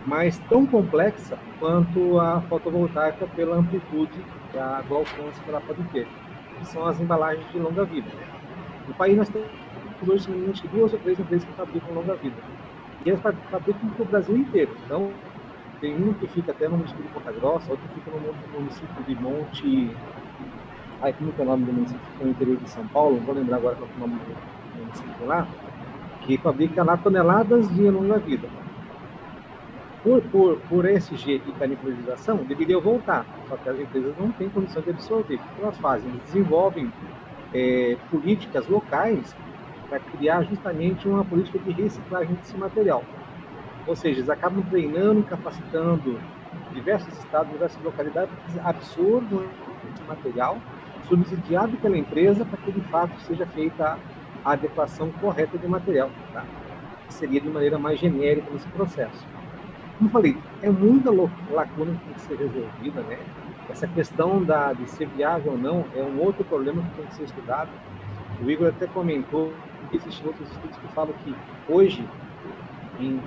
Mas tão complexa quanto a fotovoltaica pela amplitude do alcance que ela pode ter, que são as embalagens de longa vida, né? No país nós temos hoje, semelhante, 2 ou 3 empresas que fabricam longa vida. E elas fabricam para o Brasil inteiro. Então, tem uma que fica até no município de Ponta Grossa, outra fica no município de Monte... como é o nome do município? No interior de São Paulo, não vou lembrar agora qual é o nome do município lá, que fabrica lá toneladas de longa vida. Por ESG e canibalização, deveria voltar, só que as empresas não têm condição de absorver. O que elas fazem? Eles desenvolvem políticas locais para criar justamente uma política de reciclagem desse material. Ou seja, eles acabam treinando e capacitando diversos estados, diversas localidades para que eles absorvam esse material, subsidiado pela empresa, para que de fato seja feita a adequação correta de material, tá? Que seria de maneira mais genérica nesse processo. Como falei, é muita lacuna que tem que ser resolvida, né? Essa questão de ser viável ou não é um outro problema que tem que ser estudado. O Igor até comentou que existem outros estudos que falam que hoje, em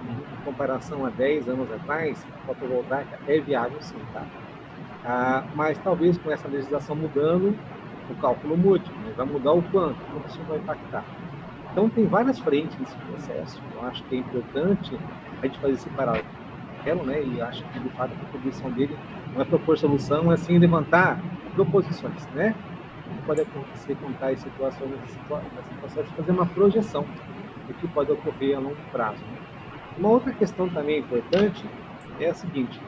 comparação a 10 anos atrás, a fotovoltaica é viável sim, tá? Mas talvez com essa legislação mudando, o cálculo mude, mas vai mudar o quanto isso vai impactar. Então tem várias frentes nesse processo. Eu acho que é importante a gente fazer esse paralelo, né? E acho que de fato a contribuição dele não é propor solução, é sim levantar proposições, né? O que pode acontecer com tais situações nesse processo, fazer uma projeção do que pode ocorrer a longo prazo. Né? Uma outra questão também importante é a seguinte: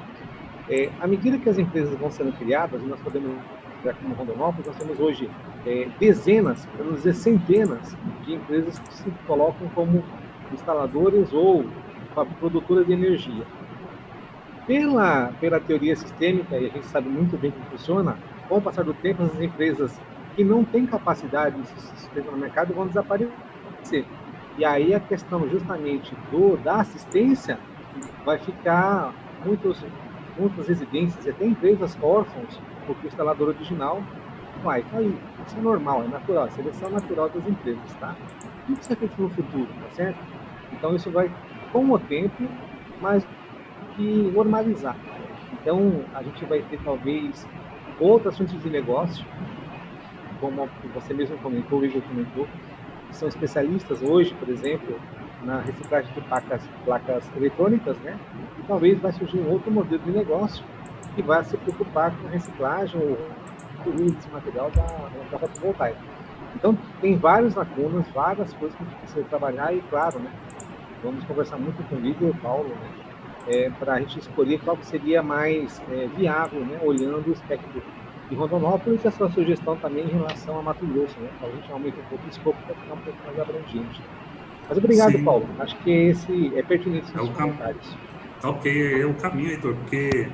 à medida que as empresas vão sendo criadas, e nós podemos ver como Rondonópolis, nós temos hoje dezenas, para não dizer centenas, de empresas que se colocam como instaladores ou produtoras de energia. Pela teoria sistêmica, e a gente sabe muito bem como funciona, com o passar do tempo, as empresas que não têm capacidade de se sustentar no mercado vão desaparecer. E aí a questão justamente da assistência vai ficar muitas residências e até empresas órfãos, porque o instalador original vai cair. Isso é normal, é natural, é seleção natural das empresas, tá? Tudo isso é feito no futuro, tá certo? Então isso vai, com o tempo, mas que normalizar. Então a gente vai ter talvez outras fontes de negócio, como você mesmo comentou, o Igor comentou, que são especialistas hoje, por exemplo, na reciclagem de placas eletrônicas, né? E talvez vai surgir um outro modelo de negócio que vai se preocupar com a reciclagem ou o uso desse material da fotovoltaica. Então, tem várias lacunas, várias coisas que a gente precisa trabalhar e, claro, né? Vamos conversar muito com o Igor e o Paulo, né? Para a gente escolher qual seria mais viável, né? Olhando o espectro de Rondonópolis e a sua sugestão também em relação a Mato Grosso, né? Para a gente aumentar um pouco o escopo para ficar um pouco mais abrangente. Mas obrigado,
Sim.
Paulo. Acho que esse é pertinente nos comentários.
Ok, é o caminho, Heitor, porque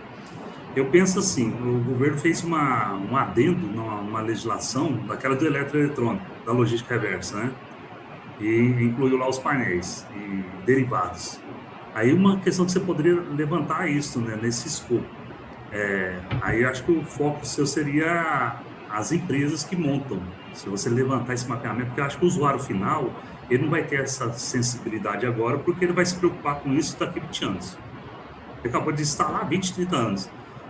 eu penso assim, o governo fez um adendo numa legislação daquela do eletroeletrônico, da logística reversa, né? E incluiu lá os painéis e derivados. Aí uma questão que você poderia levantar isso, né, nesse escopo. Aí acho que o foco seu seria as empresas que montam. Se você levantar esse mapeamento, porque eu acho que o usuário final, ele não vai ter essa sensibilidade agora, porque ele vai se preocupar com isso daqui a 20 anos. Ele acabou de instalar 20, 30 anos.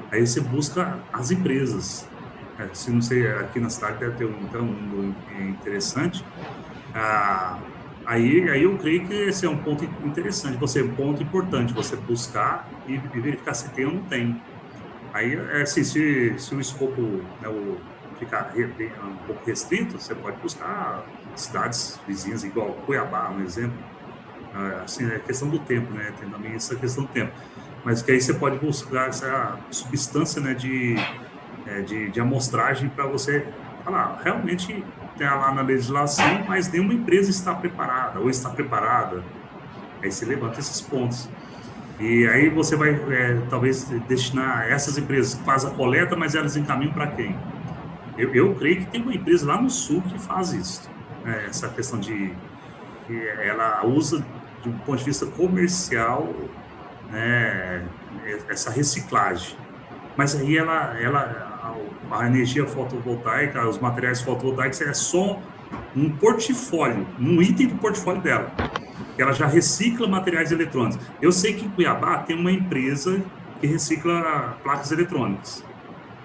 Aí você busca as empresas. Se não sei, aqui na cidade deve ter um interessante. Aí eu creio que esse é um ponto interessante, um ponto importante, você buscar e verificar se tem ou não tem. Aí, assim, se o escopo, né, ficar um pouco restrito, você pode buscar cidades vizinhas, igual Cuiabá, um exemplo. Assim, é questão do tempo, né? Tem também essa questão do tempo. Mas que aí você pode buscar essa substância, né, de amostragem para você falar, realmente tem lá na legislação, mas nenhuma empresa está preparada, ou está preparada. Aí você levanta esses pontos. E aí você vai, talvez, destinar essas empresas que fazem a coleta, mas elas encaminham para quem? Eu creio que tem uma empresa lá no sul que faz isso. Essa questão ela usa, de um ponto de vista comercial, né, essa reciclagem. Mas aí a energia fotovoltaica, os materiais fotovoltaicos é só um portfólio, um item do portfólio dela. Ela já recicla materiais eletrônicos. Eu sei que em Cuiabá tem uma empresa que recicla placas eletrônicas.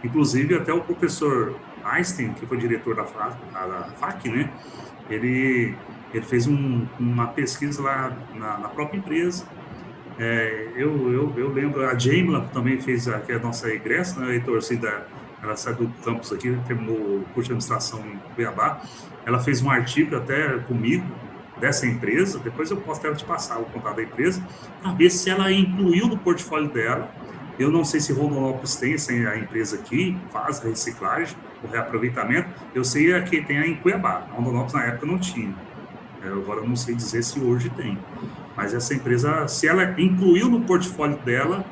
Inclusive, até o professor Einstein, que foi diretor da FAC, né? Ele fez uma pesquisa lá na própria empresa. Eu lembro, a Jamila também fez, que é a nossa egressa, né, Heitor, ela saiu do campus aqui, terminou o curso de administração em Cuiabá. Ela fez um artigo até comigo dessa empresa, depois eu posso até te passar o contato da empresa, para ver se ela incluiu no portfólio dela. Eu não sei se Rondonópolis tem a empresa aqui, faz reciclagem, o reaproveitamento. Eu sei que tem em Cuiabá, Rondonópolis na época não tinha. Agora eu não sei dizer se hoje tem. Mas essa empresa, se ela incluiu no portfólio dela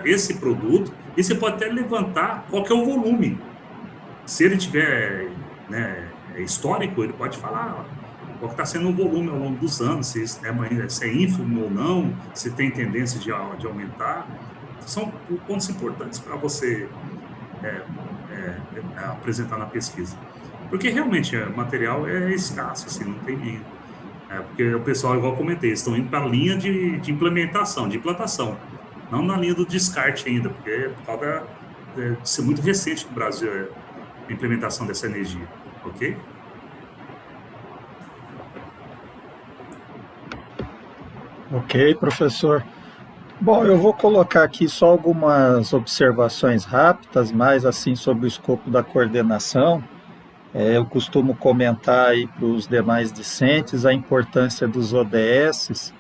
esse produto, e você pode até levantar qual que é o volume. Se ele tiver, né, histórico, ele pode falar qual está sendo o volume ao longo dos anos, se é ínfimo ou não, se tem tendência de aumentar. São pontos importantes para você apresentar na pesquisa. Porque realmente o material é escasso, assim, não tem... porque o pessoal, igual eu comentei, estão indo para a linha de implementação, de implantação, não na linha do descarte ainda, porque é por causa de ser muito recente no Brasil a implementação dessa energia, ok?
Ok, professor. Bom, eu vou colocar aqui só algumas observações rápidas, mais assim sobre o escopo da coordenação. Eu costumo comentar aí para os demais discentes a importância dos ODSs.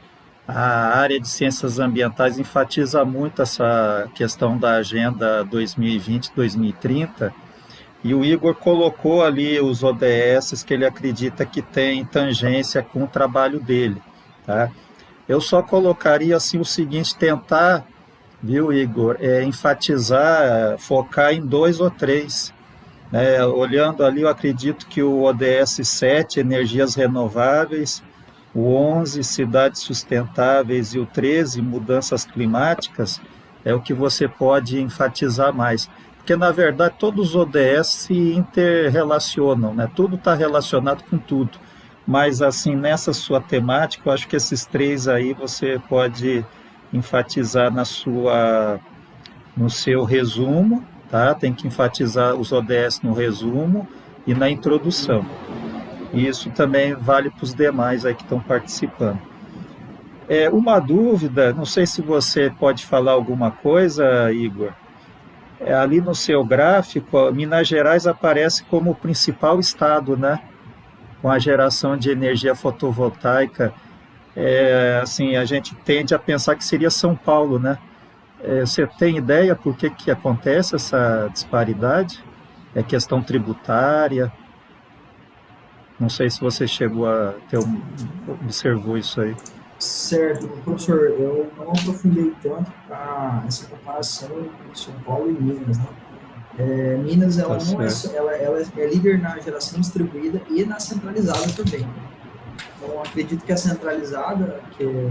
A área de ciências ambientais enfatiza muito essa questão da Agenda 2020-2030, e o Igor colocou ali os ODSs que ele acredita que tem tangência com o trabalho dele, tá? Eu só colocaria assim o seguinte, tentar, viu, Igor, enfatizar, focar em 2 ou 3. Olhando ali, eu acredito que o ODS 7, energias renováveis, o 11, cidades sustentáveis, e o 13, mudanças climáticas, é o que você pode enfatizar mais. Porque, na verdade, todos os ODS se interrelacionam, né? Tudo está relacionado com tudo. Mas, assim, nessa sua temática, eu acho que esses 3 aí você pode enfatizar no seu resumo, tá? Tem que enfatizar os ODS no resumo e na introdução. E isso também vale para os demais aí que estão participando. Uma dúvida, não sei se você pode falar alguma coisa, Igor. Ali no seu gráfico, Minas Gerais aparece como o principal estado, né? Com a geração de energia fotovoltaica. Assim, a gente tende a pensar que seria São Paulo, né? Você tem ideia por que acontece essa disparidade? É questão tributária? Não sei se você chegou a observou isso aí.
Certo, professor, eu não aprofundei tanto para essa comparação entre São Paulo e Minas, né? Minas, ela não ela é líder na geração distribuída e na centralizada também. Então, acredito que a centralizada, que é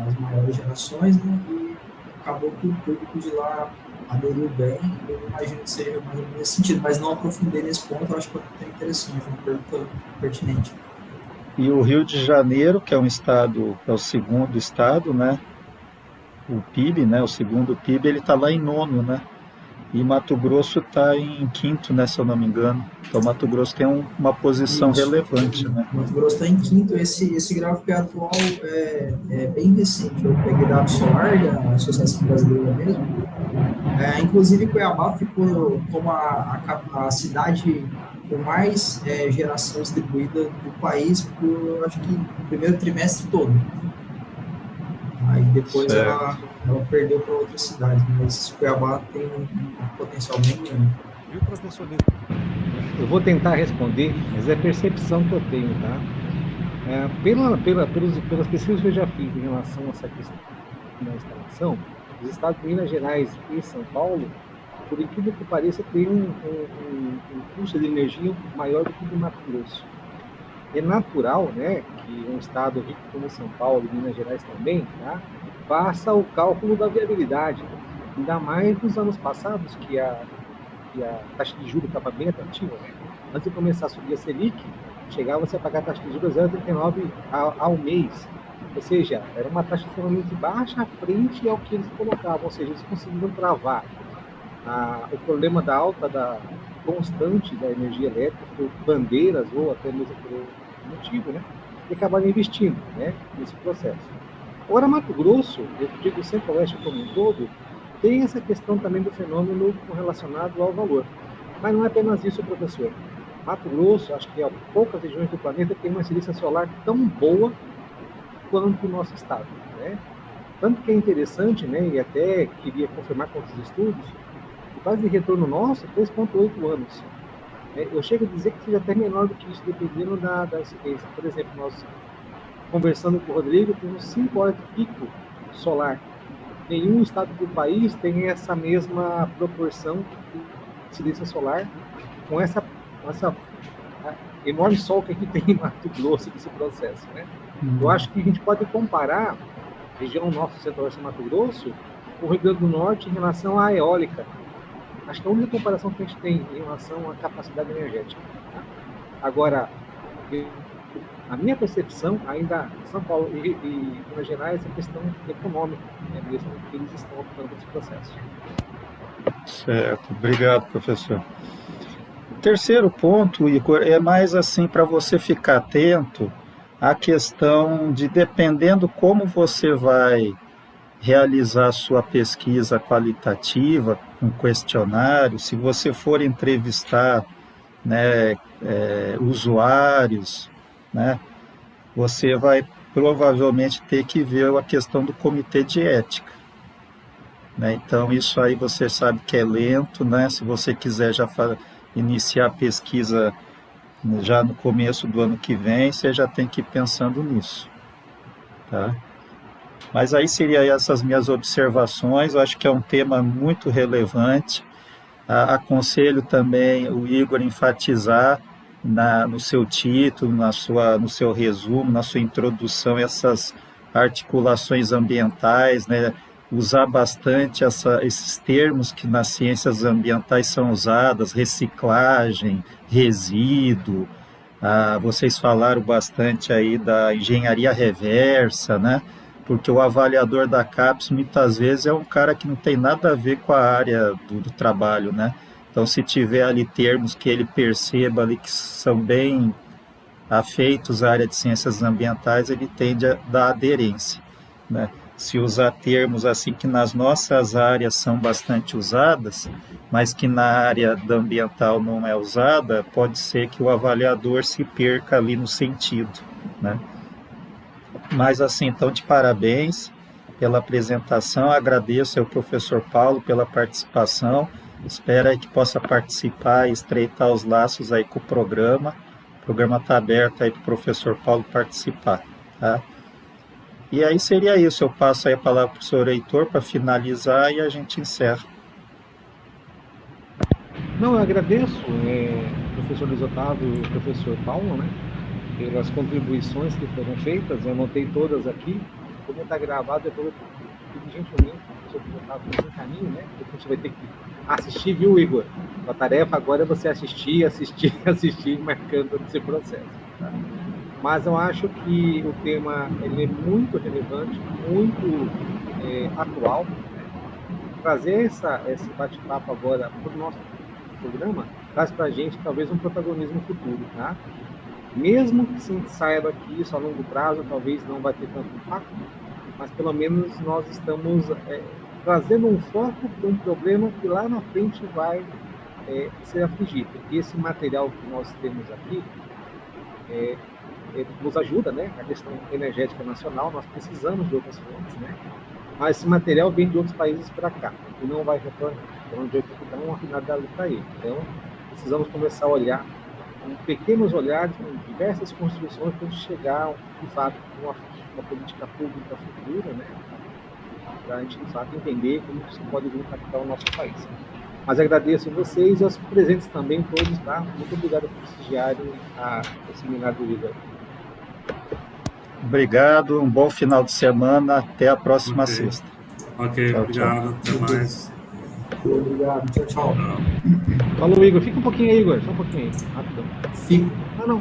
as maiores gerações, né? E acabou que o público de lá aderiu bem, eu imagino que seja mais ou menos nesse sentido, mas não aprofundei nesse ponto, eu acho que é interessante, uma pergunta pertinente.
E o Rio de Janeiro, que é um estado, é o segundo estado, né? O PIB, né? O segundo PIB, ele está lá em 9º, né? E Mato Grosso está em 5º, né? Se eu não me engano. Então, Mato Grosso tem uma posição relevante, né?
Mato Grosso está em 5º. Esse gráfico atual é bem recente. Eu peguei dados Solar, da Associação Brasileira mesmo. Inclusive, Cuiabá ficou como a cidade com mais geração distribuída do país por, acho que, no primeiro trimestre todo. Aí depois ela perdeu para outras cidades, mas Cuiabá tem um potencial bem grande.
Viu, professor Lito? Eu vou tentar responder, mas é a percepção que eu tenho, tá? Pelas pesquisas que eu já fiz em relação a essa questão da instalação, os estados de Minas Gerais e São Paulo, por incrível que pareça, tem um custo de energia maior do que o do Mato Grosso. É natural, né, que um estado rico como São Paulo e Minas Gerais também, tá, faça o cálculo da viabilidade. Ainda mais nos anos passados, que a taxa de juros estava bem atrativa, né? Antes de começar a subir a Selic, chegava-se a pagar a taxa de juros 0,39 ao mês. Ou seja, era uma taxa extremamente baixa frente ao que eles colocavam, ou seja, eles conseguiram travar o problema da alta constante da energia elétrica por bandeiras ou até mesmo por motivo, né? E acabaram investindo, né, nesse processo. Agora, Mato Grosso, eu digo o Centro-Oeste como um todo, tem essa questão também do fenômeno relacionado ao valor. Mas não é apenas isso, professor. Mato Grosso, acho que poucas regiões do planeta tem uma incidência solar tão boa quanto o nosso estado, né? Tanto que é interessante, né, e até queria confirmar com os estudos, o prazo de retorno nosso é 3,8 anos. Eu chego a dizer que seja até menor do que isso, dependendo da incidência. Por exemplo, nós, conversando com o Rodrigo, temos 5 horas de pico solar. Nenhum estado do país tem essa mesma proporção de incidência solar com essa enorme sol que a gente tem em Mato Grosso desse processo, né? Eu acho que a gente pode comparar a região nossa, centro-oeste de Mato Grosso, com o Rio Grande do Norte em relação à eólica. Acho que é a única comparação que a gente tem em relação à capacidade energética. Tá? Agora, a minha percepção, ainda em São Paulo e Minas Gerais, é questão econômica, né? Mesmo que eles estão optando por esse processo.
Certo, obrigado, professor. O terceiro ponto, Igor, é mais assim para você ficar atento à questão de, dependendo como você vai realizar a sua pesquisa qualitativa, um questionário, se você for entrevistar, né, usuários, né, você vai provavelmente ter que ver a questão do comitê de ética. Né? Então, isso aí você sabe que é lento, né? Se você quiser já iniciar a pesquisa já no começo do ano que vem, você já tem que ir pensando nisso. Tá? Mas aí seriam essas minhas observações, eu acho que é um tema muito relevante. Aconselho também o Igor enfatizar no seu título, no seu resumo, na sua introdução, essas articulações ambientais, né? Usar bastante esses termos que nas ciências ambientais são usados, reciclagem, resíduo. Vocês falaram bastante aí da engenharia reversa, né? Porque o avaliador da CAPES muitas vezes é um cara que não tem nada a ver com a área do trabalho, né? Então, se tiver ali termos que ele perceba ali que são bem afeitos à área de ciências ambientais, ele tende a dar aderência, né? Se usar termos assim que nas nossas áreas são bastante usadas, mas que na área da ambiental não é usada, pode ser que o avaliador se perca ali no sentido, né? Mas assim, então, de parabéns pela apresentação, agradeço ao professor Paulo pela participação, espero aí que possa participar e estreitar os laços aí com o programa está aberto aí para o professor Paulo participar, tá? E aí seria isso, eu passo aí a palavra para o professor Heitor para finalizar e a gente encerra.
Não, eu agradeço, professor Luiz Otávio e professor Paulo, né, pelas contribuições que foram feitas, eu anotei todas aqui, como está gravado, eu estou pedindo gentilmente, o professor Luiz Otávio fez um caminho, né, porque você vai ter que assistir, viu, Igor? A tarefa agora é você assistir, marcando esse processo, tá? Mas eu acho que o tema ele é muito relevante, muito atual. Né? Trazer esse bate-papo agora para o nosso programa traz para a gente talvez um protagonismo futuro, tá? Mesmo que se a gente saiba que isso a longo prazo talvez não vai ter tanto impacto, mas pelo menos nós estamos trazendo um foco para um problema que lá na frente vai ser afligido. E esse material que nós temos aqui nos ajuda, né, a questão energética nacional, nós precisamos de outras fontes, né, mas esse material vem de outros países para cá, e não vai retornar, então de que dá uma finalidade para ele. Então, precisamos começar a olhar, com pequenos olhares, com diversas construções, para chegar, de fato, a uma política pública futura, né, para a gente, de fato, entender como isso pode impactar o nosso país. Mas agradeço a vocês e aos presentes também, todos, tá? Muito obrigado por prestigiarem o seminário do Igor.
Obrigado, um bom final de semana, até a próxima sexta.
Ok, tchau, obrigado,
tchau.
Até mais.
Obrigado, tchau.
Falou, Igor. Fica um pouquinho aí, Igor, só um pouquinho aí, rapidão.
Fico.
Não.